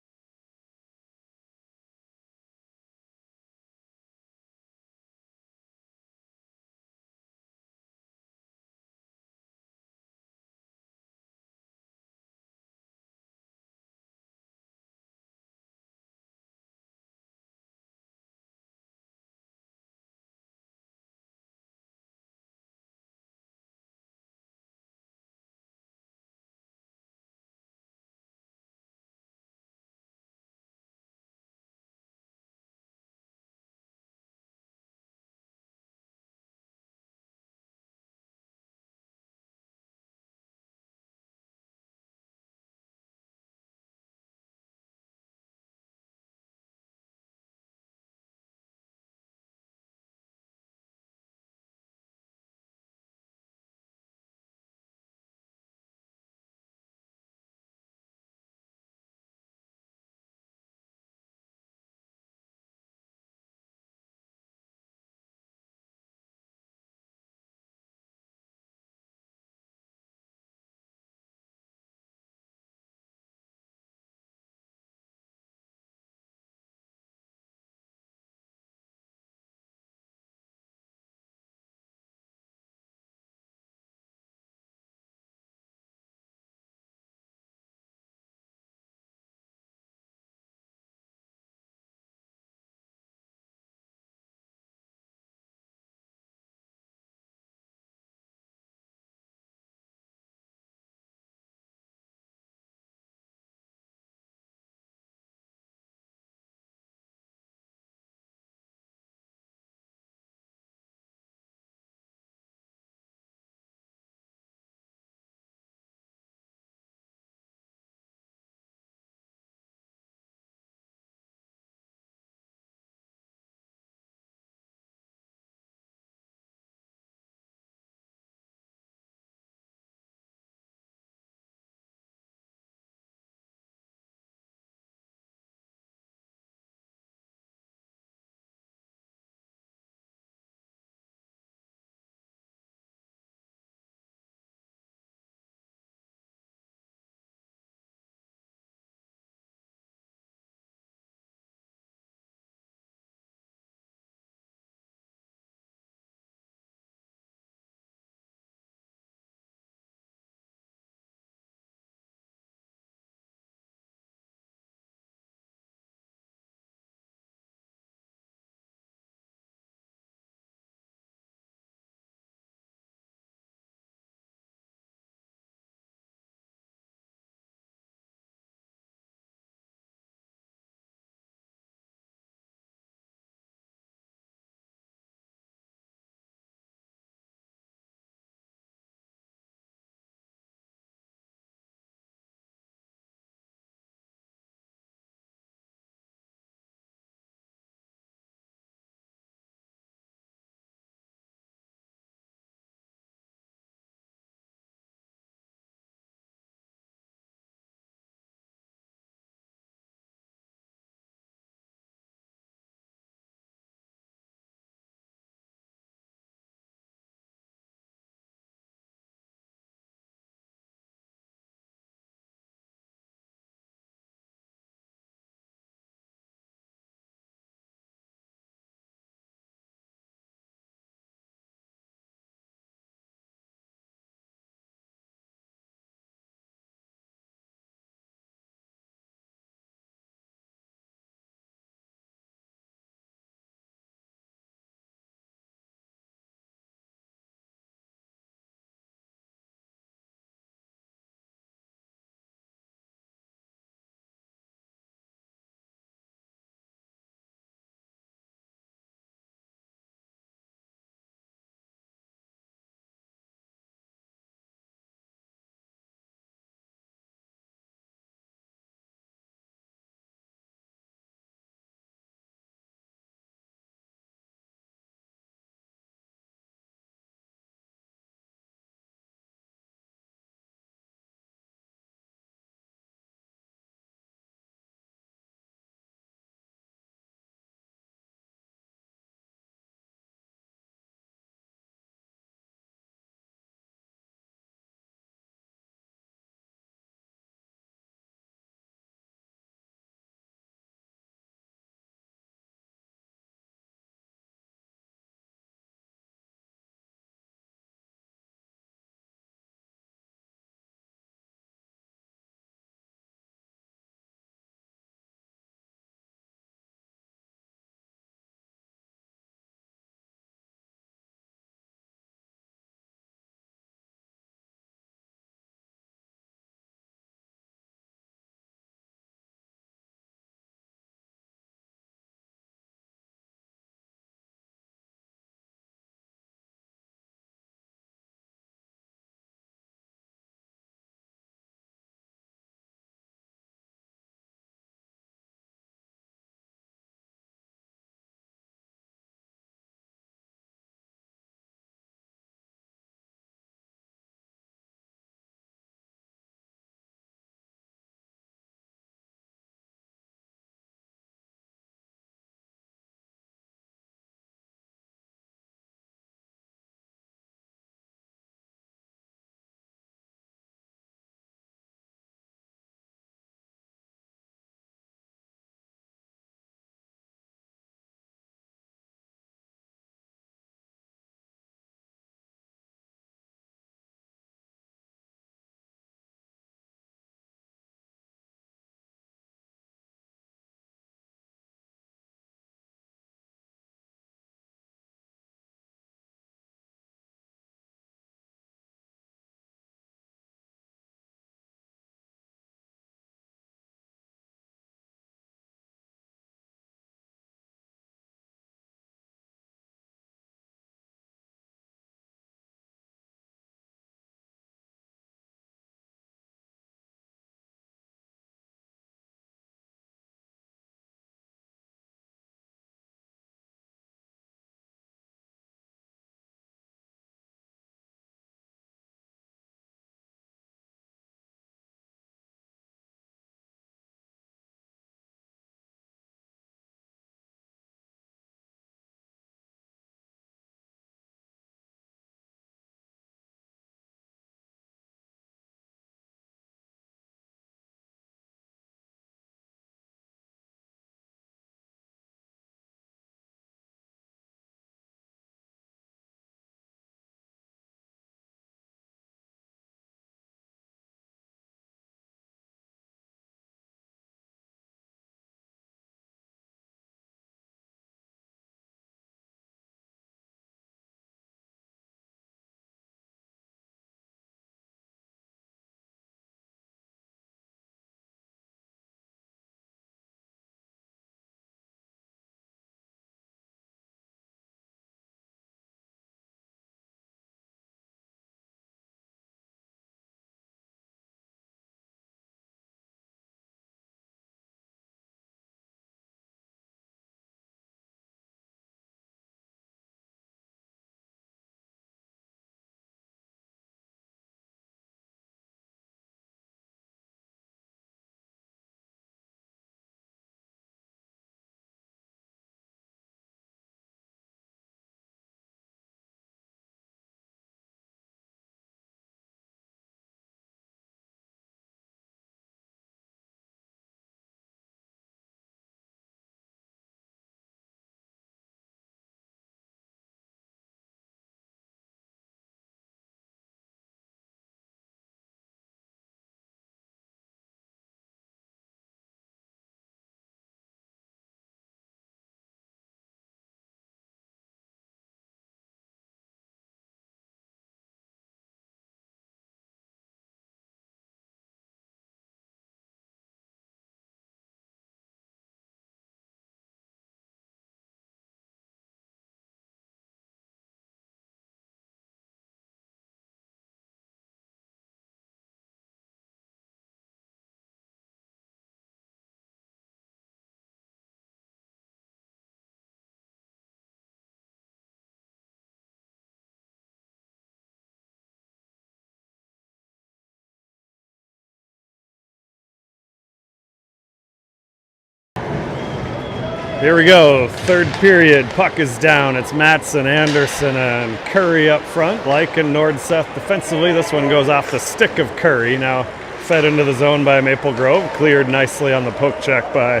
Here we go, third period, puck is down. It's Matson, Anderson, and Curry up front. Like and Nordseth defensively. This one goes off the stick of Curry. Now fed into the zone by Maple Grove. Cleared nicely on the poke check by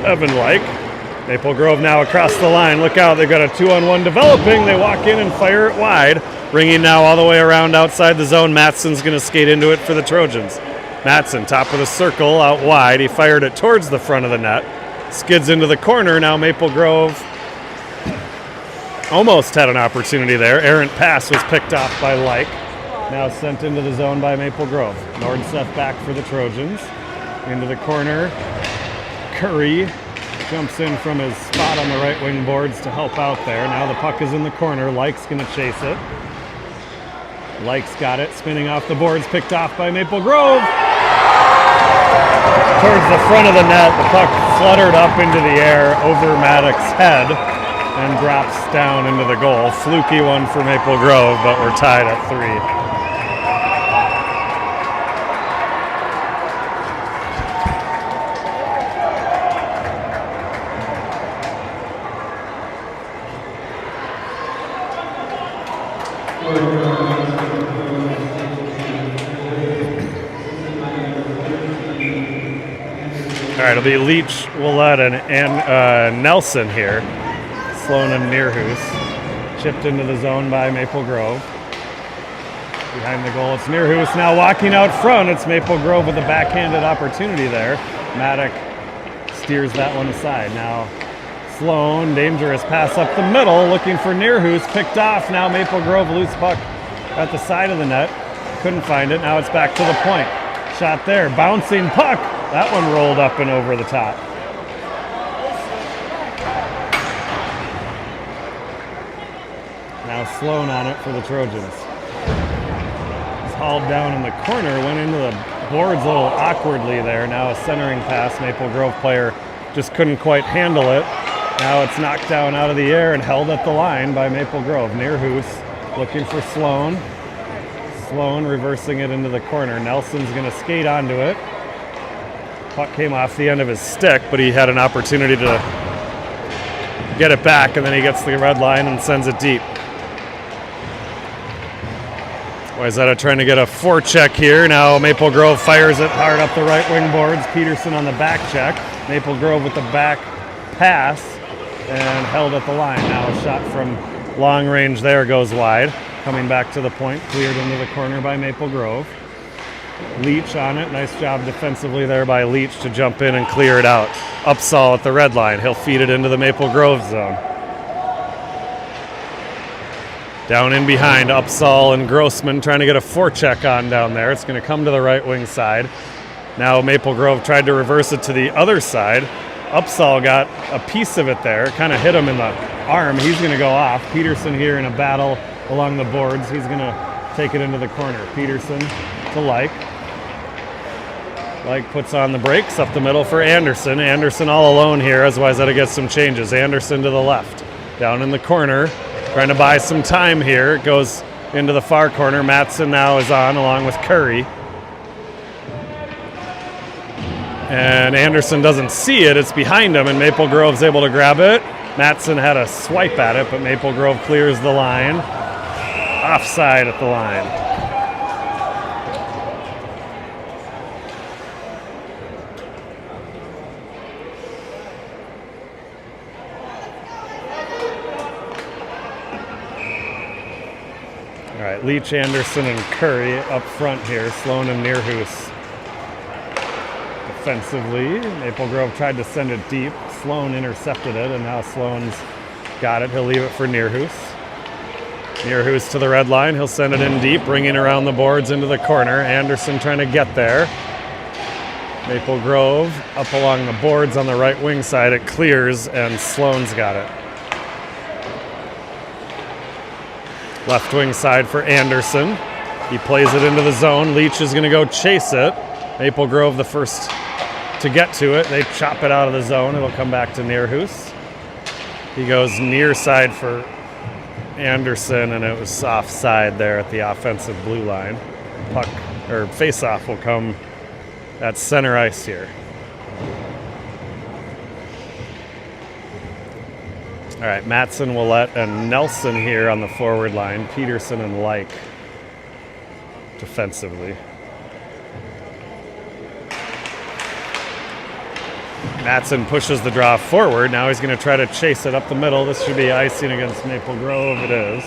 Evan Like. Maple Grove now across the line. Look out, they've got a 2-on-1 developing. They walk in and fire it wide. Ringing now all the way around outside the zone. Matson's going to skate into it for the Trojans. Matson, top of the circle, out wide. He fired it towards the front of the net. Skids into the corner. Now Maple Grove almost had an opportunity there. Errant pass was picked off by Like. Now sent into the zone by Maple Grove. Nordseth back for the Trojans. Into the corner. Curry jumps in from his spot on the right wing boards to help out there. Now the puck is in the corner. Like's going to chase it. Like's got it. Spinning off the boards. Picked off by Maple Grove. Towards the front of the net. The puck fluttered up into the air over Maddox's head and drops down into the goal. Fluky one for Maple Grove, but we're tied at 3. All right, it'll be Leach, Willett, and Nelson here. Sloan and Nearhoos. Chipped into the zone by Maple Grove. Behind the goal, it's Nearhoos now walking out front. It's Maple Grove with a backhanded opportunity there. Maddox steers that one aside. Now Sloan, dangerous pass up the middle, looking for Nearhoos. Picked off. Now Maple Grove, loose puck at the side of the net. Couldn't find it. Now it's back to the point. Shot there. Bouncing puck. That one rolled up and over the top. Now Sloan on it for the Trojans. It's hauled down in the corner, went into the boards a little awkwardly there. Now a centering pass. Maple Grove player just couldn't quite handle it. Now it's knocked down out of the air and held at the line by Maple Grove. Nearhoos looking for Sloan. Sloan reversing it into the corner. Nelson's going to skate onto it. Puck came off the end of his stick, but he had an opportunity to get it back, and then he gets the red line and sends it deep. Wayzata trying to get a forecheck here. Now Maple Grove fires it hard up the right wing boards. Peterson on the back check. Maple Grove with the back pass and held at the line. Now a shot from long range there goes wide. Coming back to the point, cleared into the corner by Maple Grove. Leach on it. Nice job defensively there by Leach to jump in and clear it out. Upsall at the red line. He'll feed it into the Maple Grove zone. Down in behind, Upsall and Grossman trying to get a forecheck on down there. It's going to come to the right wing side. Now Maple Grove tried to reverse it to the other side. Upsall got a piece of it there. Kind of hit him in the arm. He's going to go off. Peterson here in a battle along the boards. He's going to take it into the corner. Peterson to Like. Like puts on the brakes up the middle for Anderson. Anderson all alone here as Wayzata gets some changes. Anderson to the left. Down in the corner. Trying to buy some time here. It goes into the far corner. Matson now is on along with Curry. And Anderson doesn't see it. It's behind him, and Maple Grove's able to grab it. Matson had a swipe at it, but Maple Grove clears the line. Offside at the line. All right, Leach, Anderson, and Curry up front here. Sloan and Nearhoos defensively. Maple Grove tried to send it deep. Sloan intercepted it, and now Sloan's got it. He'll leave it for Nearhoos. Nearhoos to the red line. He'll send it in deep, bringing around the boards into the corner. Anderson trying to get there. Maple Grove up along the boards on the right wing side. It clears, and Sloan's got it. Left wing side for Anderson. He plays it into the zone. Leach is going to go chase it. Maple Grove the first to get to it. They chop it out of the zone. It'll come back to Nearhoos. He goes near side for Anderson, and it was offside there at the offensive blue line. Puck or face-off will come at center ice here. All right, Matson, Willett, and Nelson here on the forward line. Peterson and Like defensively. Matson pushes the draw forward. Now he's going to try to chase it up the middle. This should be icing against Maple Grove. It is.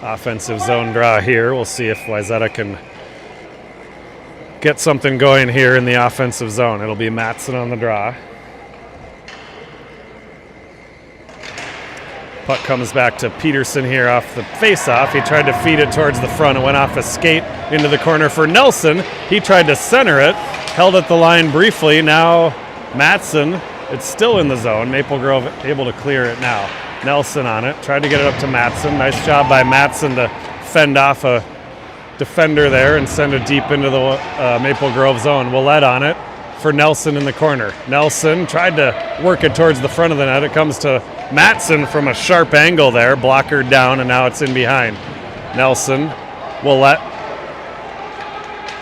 Offensive zone draw here. We'll see if Wayzata can get something going here in the offensive zone. It'll be Matson on the draw. Puck comes back to Peterson here off the face-off. He tried to feed it towards the front. It went off a skate into the corner for Nelson. He tried to center it, held at the line briefly. Now Matson, it's still in the zone. Maple Grove able to clear it now. Nelson on it, tried to get it up to Matson. Nice job by Matson to fend off a defender there and send it deep into the Maple Grove zone. Willett on it for Nelson in the corner. Nelson tried to work it towards the front of the net. It comes to Matson from a sharp angle there, blockered down, and now it's in behind. Nelson, Willett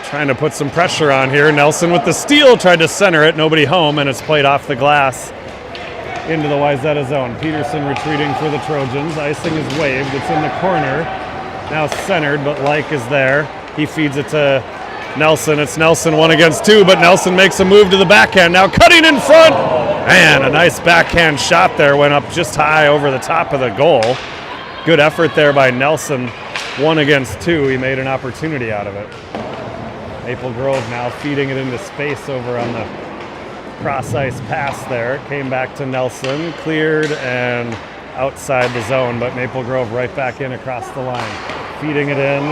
trying to put some pressure on here. Nelson with the steal, tried to center it, nobody home, and it's played off the glass into the Wayzata zone. Peterson retreating for the Trojans. Icing is waved, it's in the corner. Now centered, but Like is there. He feeds it to Nelson. It's Nelson 1 against 2, but Nelson makes a move to the backhand. Now cutting in front. Man, a nice backhand shot there. Went up just high over the top of the goal. Good effort there by Nelson. 1 against 2. He made an opportunity out of it. Maple Grove now feeding it into space over on the cross-ice pass there. Came back to Nelson. Cleared and outside the zone, but Maple Grove right back in across the line. Feeding it in.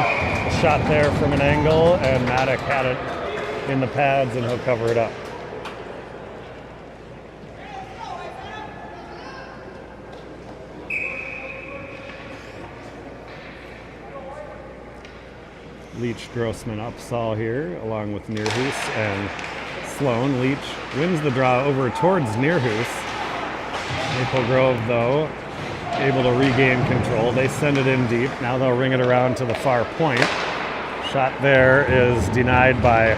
Shot there from an angle, and Maddock had it in the pads, and he'll cover it up. Leach, Grossman, Upsall here, along with Nearhoos and Sloan. Leach wins the draw over towards Nearhoos. Maple Grove, though, able to regain control. They send it in deep. Now they'll ring it around to the far point. Shot there is denied by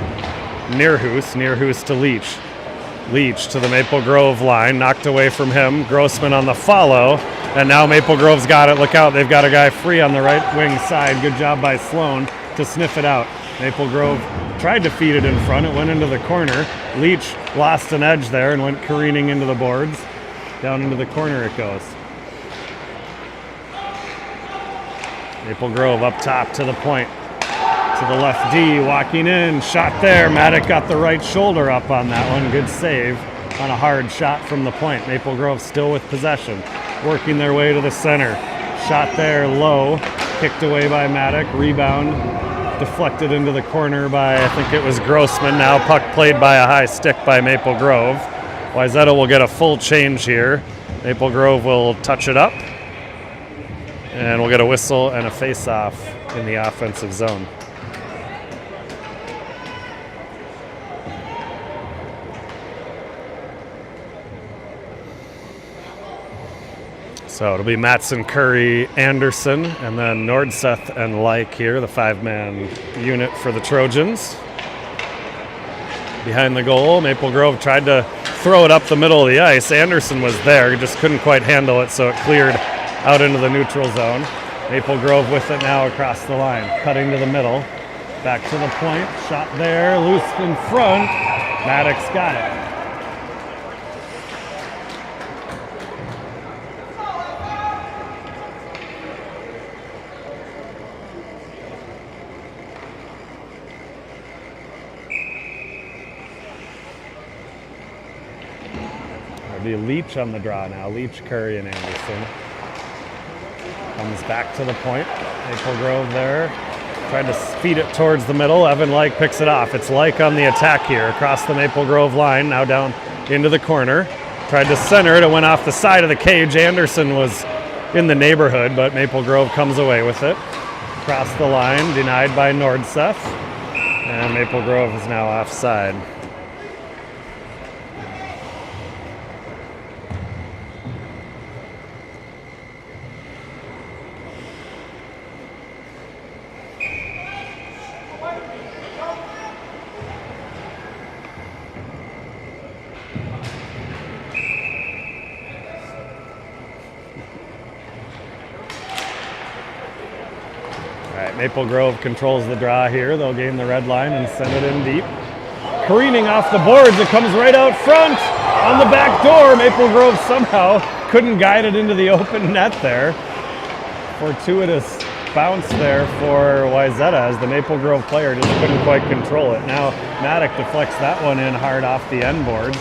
Nearhoos. Nearhoos to Leach. Leach to the Maple Grove line. Knocked away from him. Grossman on the follow. And now Maple Grove's got it. Look out. They've got a guy free on the right wing side. Good job by Sloan to sniff it out. Maple Grove tried to feed it in front. It went into the corner. Leach lost an edge there and went careening into the boards. Down into the corner it goes. Maple Grove up top to the point. To the left D, walking in, shot there. Maddock got the right shoulder up on that one. Good save on a hard shot from the point. Maple Grove still with possession. Working their way to the center. Shot there low, kicked away by Maddock. Rebound, deflected into the corner by, I think it was Grossman. Now puck played by a high stick by Maple Grove. Wayzata will get a full change here. Maple Grove will touch it up. And we'll get a whistle and a face-off in the offensive zone. So it'll be Matson, Curry, Anderson, and then Nordseth and Like here, the 5-man unit for the Trojans. Behind the goal, Maple Grove tried to throw it up the middle of the ice. Anderson was there, he just couldn't quite handle it, so it cleared out into the neutral zone. Maple Grove with it now across the line, cutting to the middle. Back to the point, shot there, loose in front. Maddox got it. There'll be Leach on the draw now. Leach, Curry, and Anderson. Comes back to the point. Maple Grove there. Tried to feed it towards the middle. Evan Like picks it off. It's Like on the attack here across the Maple Grove line. Now down into the corner. Tried to center it. It went off the side of the cage. Anderson was in the neighborhood, but Maple Grove comes away with it. Across the line, denied by Nordseth. And Maple Grove is now offside. right, Maple Grove controls the draw here. They'll gain the red line and send it in deep. Careening off the boards, it comes right out front on the back door. Maple Grove somehow couldn't guide it into the open net there. Fortuitous bounce there for Wayzata as the Maple Grove player just couldn't quite control it. Now Maddock deflects that one in hard off the end board.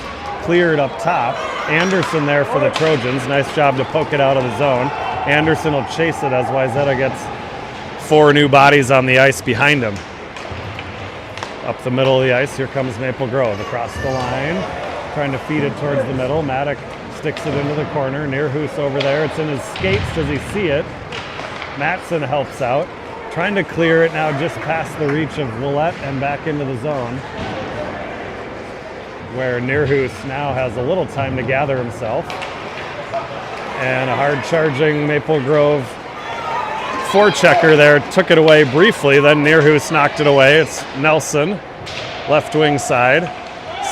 Cleared up top. Anderson there for the Trojans. Nice job to poke it out of the zone. Anderson will chase it as Wayzata gets 4 new bodies on the ice behind him. Up the middle of the ice, here comes Maple Grove across the line, trying to feed it towards the middle. Maddock sticks it into the corner. Nearhoos over there. It's in his skates. Does he see it? Matson helps out, trying to clear it now just past the reach of Willett and back into the zone, where Nearhoos now has a little time to gather himself. And a hard-charging Maple Grove forechecker there took it away briefly, then Nearhoos knocked it away. It's Nelson, left wing side,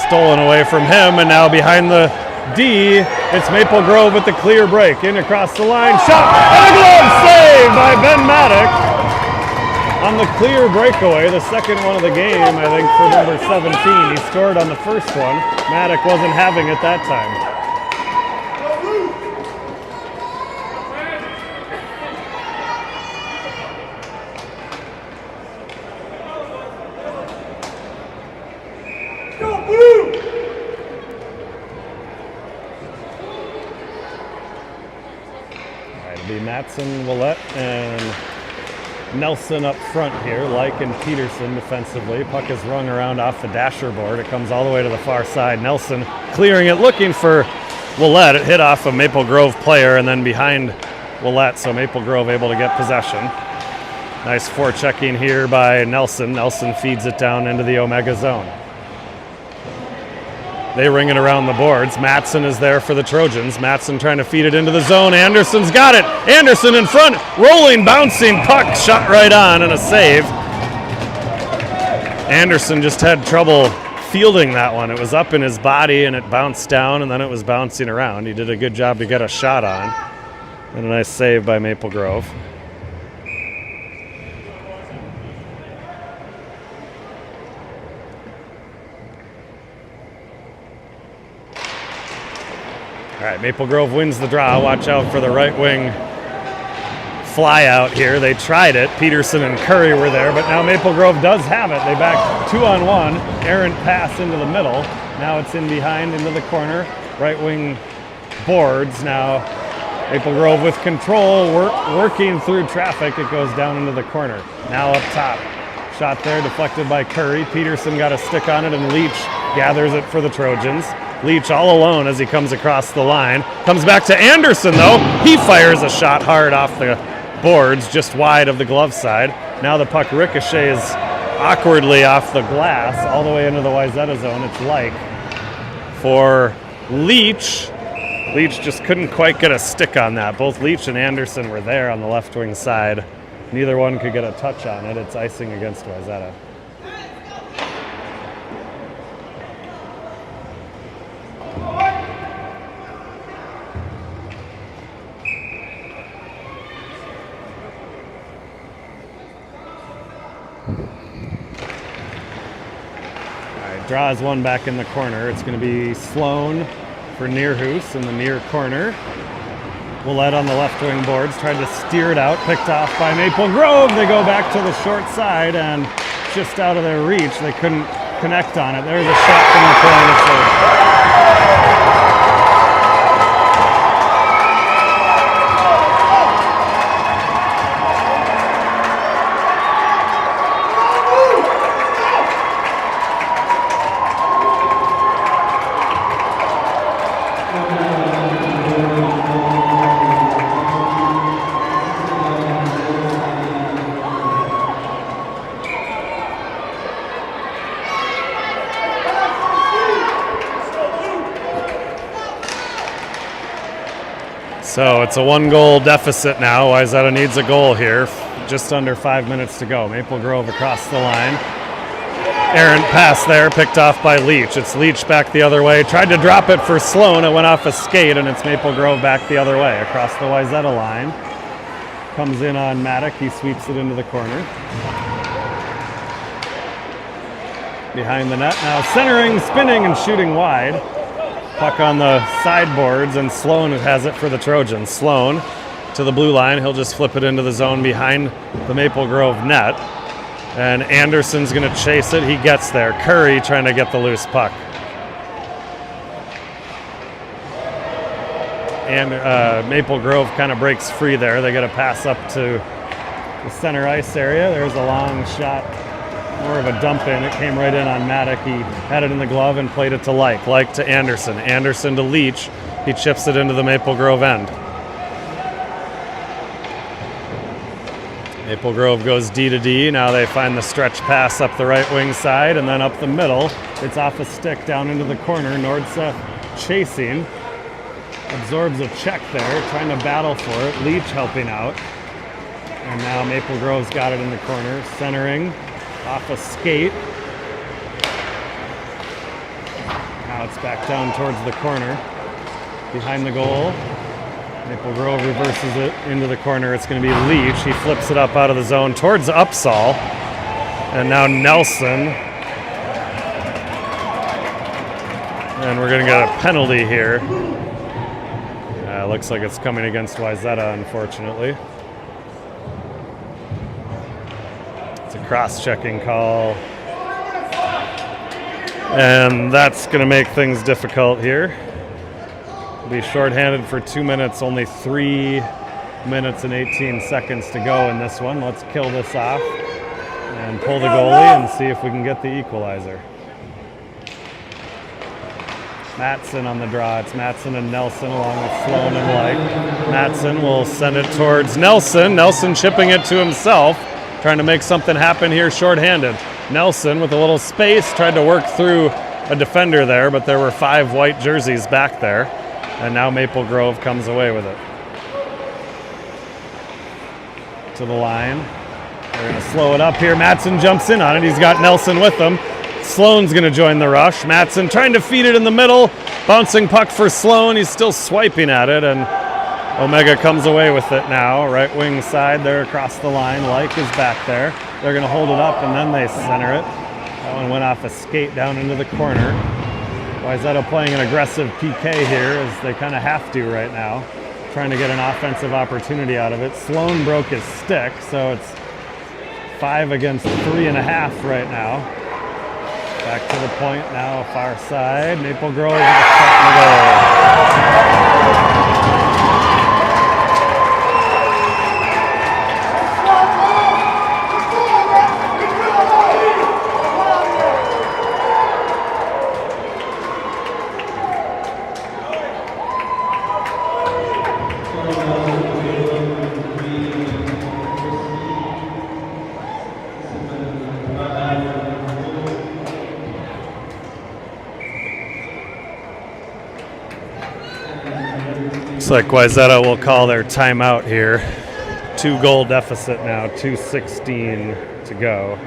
stolen away from him, and now behind the D, it's Maple Grove with the clear break, in across the line, shot, and a glove save by Ben Maddock on the clear breakaway, the second one of the game, I think, for number 17. He scored on the first one. Maddock wasn't having it that time. Matson, Willett, and Nelson up front here, Like and Peterson defensively. Puck is rung around off the dasher board. It comes all the way to the far side. Nelson clearing it, looking for Willett. It hit off a Maple Grove player and then behind Willett, so Maple Grove able to get possession. Nice forechecking here by Nelson. Nelson feeds it down into the OMGHA zone. They ring it around the boards. Matson is there for the Trojans. Matson trying to feed it into the zone. Anderson's got it. Anderson in front. Rolling, bouncing puck. Shot right on and a save. Anderson just had trouble fielding that one. It was up in his body and it bounced down and then it was bouncing around. He did a good job to get a shot on. And a nice save by Maple Grove. All right, Maple Grove wins the draw. Watch out for the right wing fly out here. They tried it. Peterson and Curry were there, but now Maple Grove does have it. They back 2-on-1. Errant pass into the middle. Now it's in behind into the corner. Right wing boards. Now Maple Grove with control, working through traffic. It goes down into the corner. Now up top. Shot there, deflected by Curry. Peterson got a stick on it, and Leach gathers it for the Trojans. Leach all alone as he comes across the line. Comes back to Anderson, though. He fires a shot hard off the boards, just wide of the glove side. Now the puck ricochets awkwardly off the glass all the way into the Wayzata zone. It's Like for Leach. Leach just couldn't quite get a stick on that. Both Leach and Anderson were there on the left wing side. Neither one could get a touch on it. It's icing against Wayzata. Draws one back in the corner. It's going to be Sloan for Nearhoos in the near corner. Willett on the left wing boards, tried to steer it out, picked off by Maple Grove. They go back to the short side and just out of their reach. They couldn't connect on it. There's a shot from the corner. So it's a 1-goal deficit now. Wayzata needs a goal here. Just under 5 minutes to go. Maple Grove across the line. Errant pass there, picked off by Leach. It's Leach back the other way. Tried to drop it for Sloan. It went off a skate, and it's Maple Grove back the other way across the Wayzata line. comes in on Maddock. He sweeps it into the corner. Behind the net now, centering, spinning, and shooting wide. Puck on the sideboards, and Sloan has it for the Trojans. Sloan to the blue line. He'll just flip it into the zone behind the Maple Grove net. And Anderson's going to chase it. He gets there. Curry trying to get the loose puck. And Maple Grove kind of breaks free there. They get a pass up to the center ice area. There's a long shot, more of a dump in. It came right in on Maddock. He had it in the glove and played it to Like to Anderson. Anderson to Leach. He chips it into the Maple Grove end. Maple Grove goes D to D. Now they find the stretch pass up the right wing side and then up the middle. It's off a stick down into the corner. Nordseth chasing. Absorbs a check there, trying to battle for it. Leach helping out. And now Maple Grove's got it in the corner. Centering off a skate. Now it's back down towards the corner. Behind the goal. Maple Grove reverses it into the corner. It's going to be Leach. He flips it up out of the zone towards Upsall. And now Nelson. And we're going to get a penalty here. Looks like it's coming against Wayzata, unfortunately. It's a cross-checking call. And that's going to make things difficult here. Be shorthanded for 2 minutes, only 3 minutes and 18 seconds to go in this one. Let's kill this off and pull the goalie and see if we can get the equalizer. Matson on the draw. It's Matson and Nelson along with Sloan and Like. Matson will send it towards Nelson. Nelson chipping it to himself, trying to make something happen here shorthanded. Nelson with a little space tried to work through a defender there, but there were 5 white jerseys back there. And now Maple Grove comes away with it. To the line. They're going to slow it up here. Matson jumps in on it. He's got Nelson with him. Sloan's going to join the rush. Matson trying to feed it in the middle. Bouncing puck for Sloan. He's still swiping at it, and Omega comes away with it now. Right wing side there across the line. Like is back there. They're going to hold it up, and then they center it. That one went off a skate down into the corner. Wayzata playing an aggressive PK here, as they kind of have to right now, trying to get an offensive opportunity out of it. Sloan broke his stick, so it's 5 against 3.5 right now. Back to the point now, far side. Maple Grove with a shot in the goal. Looks like Wayzata will call their timeout here. 2-goal deficit now, 2:16 to go.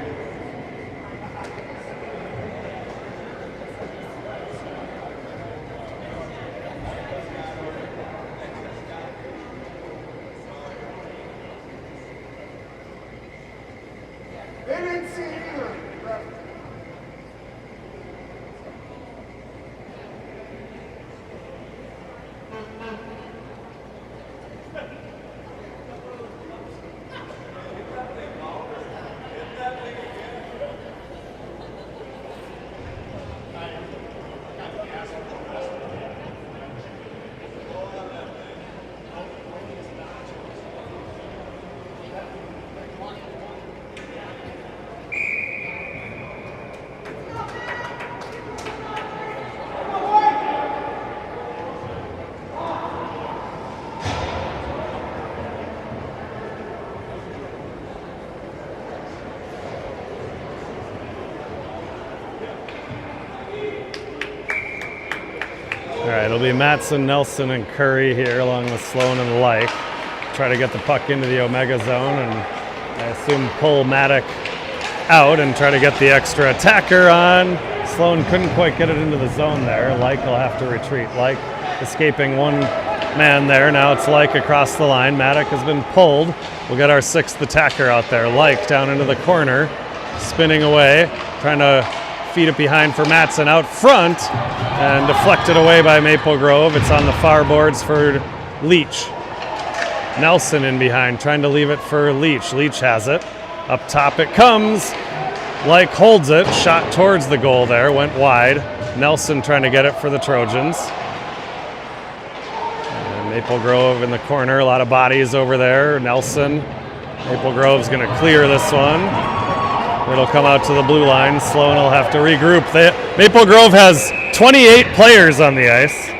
All right, it'll be Matson, Nelson, and Curry here along with Sloan and Like. Try to get the puck into the Omega zone and I assume pull Maddock out and try to get the extra attacker on. Sloan couldn't quite get it into the zone there. Like will have to retreat. Like escaping one man there. Now it's Like across the line. Maddock has been pulled. We'll get our 6th attacker out there. Like down into the corner, spinning away, trying to feed it behind for Matson out front, and deflected away by Maple Grove. It's on the far boards for Leach. Nelson in behind, trying to leave it for Leach. Leach has it. Up top it comes. Like holds it. Shot towards the goal there. Went wide. Nelson trying to get it for the Trojans. And Maple Grove in the corner. A lot of bodies over there. Nelson. Maple Grove's going to clear this one. It'll come out to the blue line. Sloan will have to regroup. Maple Grove has 28 players on the ice.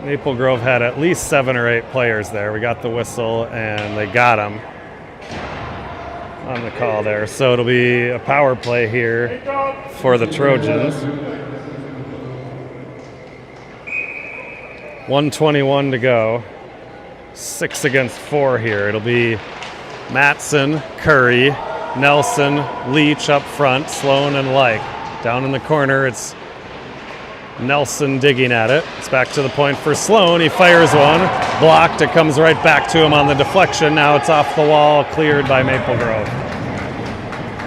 Maple Grove had at least 7 or 8 players there. We got the whistle, and they got them on the call there. So it'll be a power play here for the Trojans. 1:21 to go. 6 against 4 here. It'll be Matson, Curry, Nelson, Leach up front, Sloan, and Like. Down in the corner, it's Nelson digging at it. It's back to the point for Sloan. He fires one. Blocked. It comes right back to him on the deflection. Now it's off the wall, cleared by Maple Grove.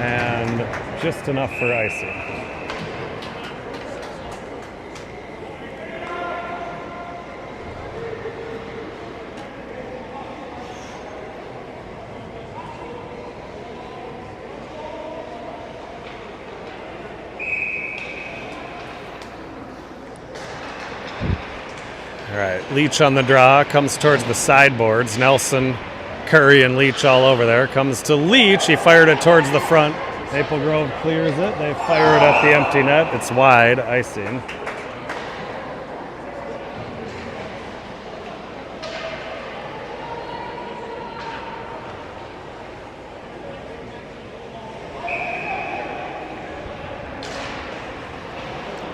And just enough for icing. All right, Leach on the draw, comes towards the sideboards. Nelson, Curry, and Leach all over there. Comes to Leach, he fired it towards the front. Maple Grove clears it, they fire it at the empty net. It's wide, icing.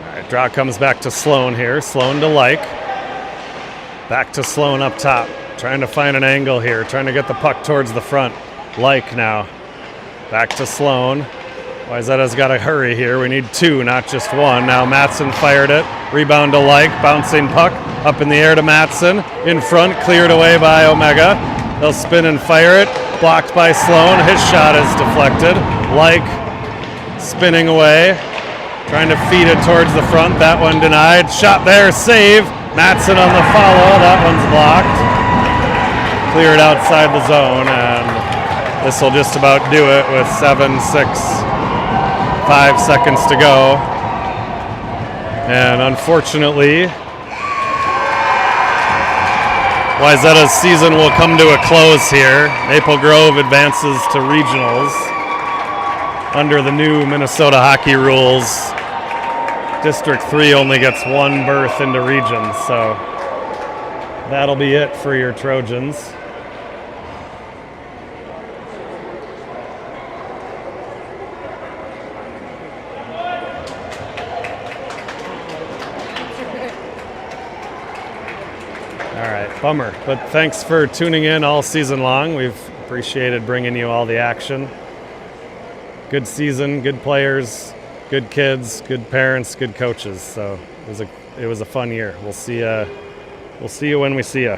All right, draw comes back to Sloan here. Sloan to Like. Back to Sloan up top, trying to find an angle here, trying to get the puck towards the front. Like now, back to Sloan. Wayzata's got to hurry here. We need 2, not just 1. Now Matson fired it, rebound to Like, bouncing puck up in the air to Matson. In front, cleared away by OMGHA. They'll spin and fire it, blocked by Sloan. His shot is deflected. Like spinning away, trying to feed it towards the front. That one denied. Shot there, save. Matson on the follow, that one's blocked. Cleared outside the zone, and this will just about do it with 7, 6, 5 seconds to go. And unfortunately, Wayzata's season will come to a close here. Maple Grove advances to regionals under the new Minnesota hockey rules. District 3 only gets 1 berth into regions, so that'll be it for your Trojans. All right, bummer, but thanks for tuning in all season long. We've appreciated bringing you all the action. Good season, good players, good kids, good parents, good coaches. So it was a fun year. We'll see you when we see you.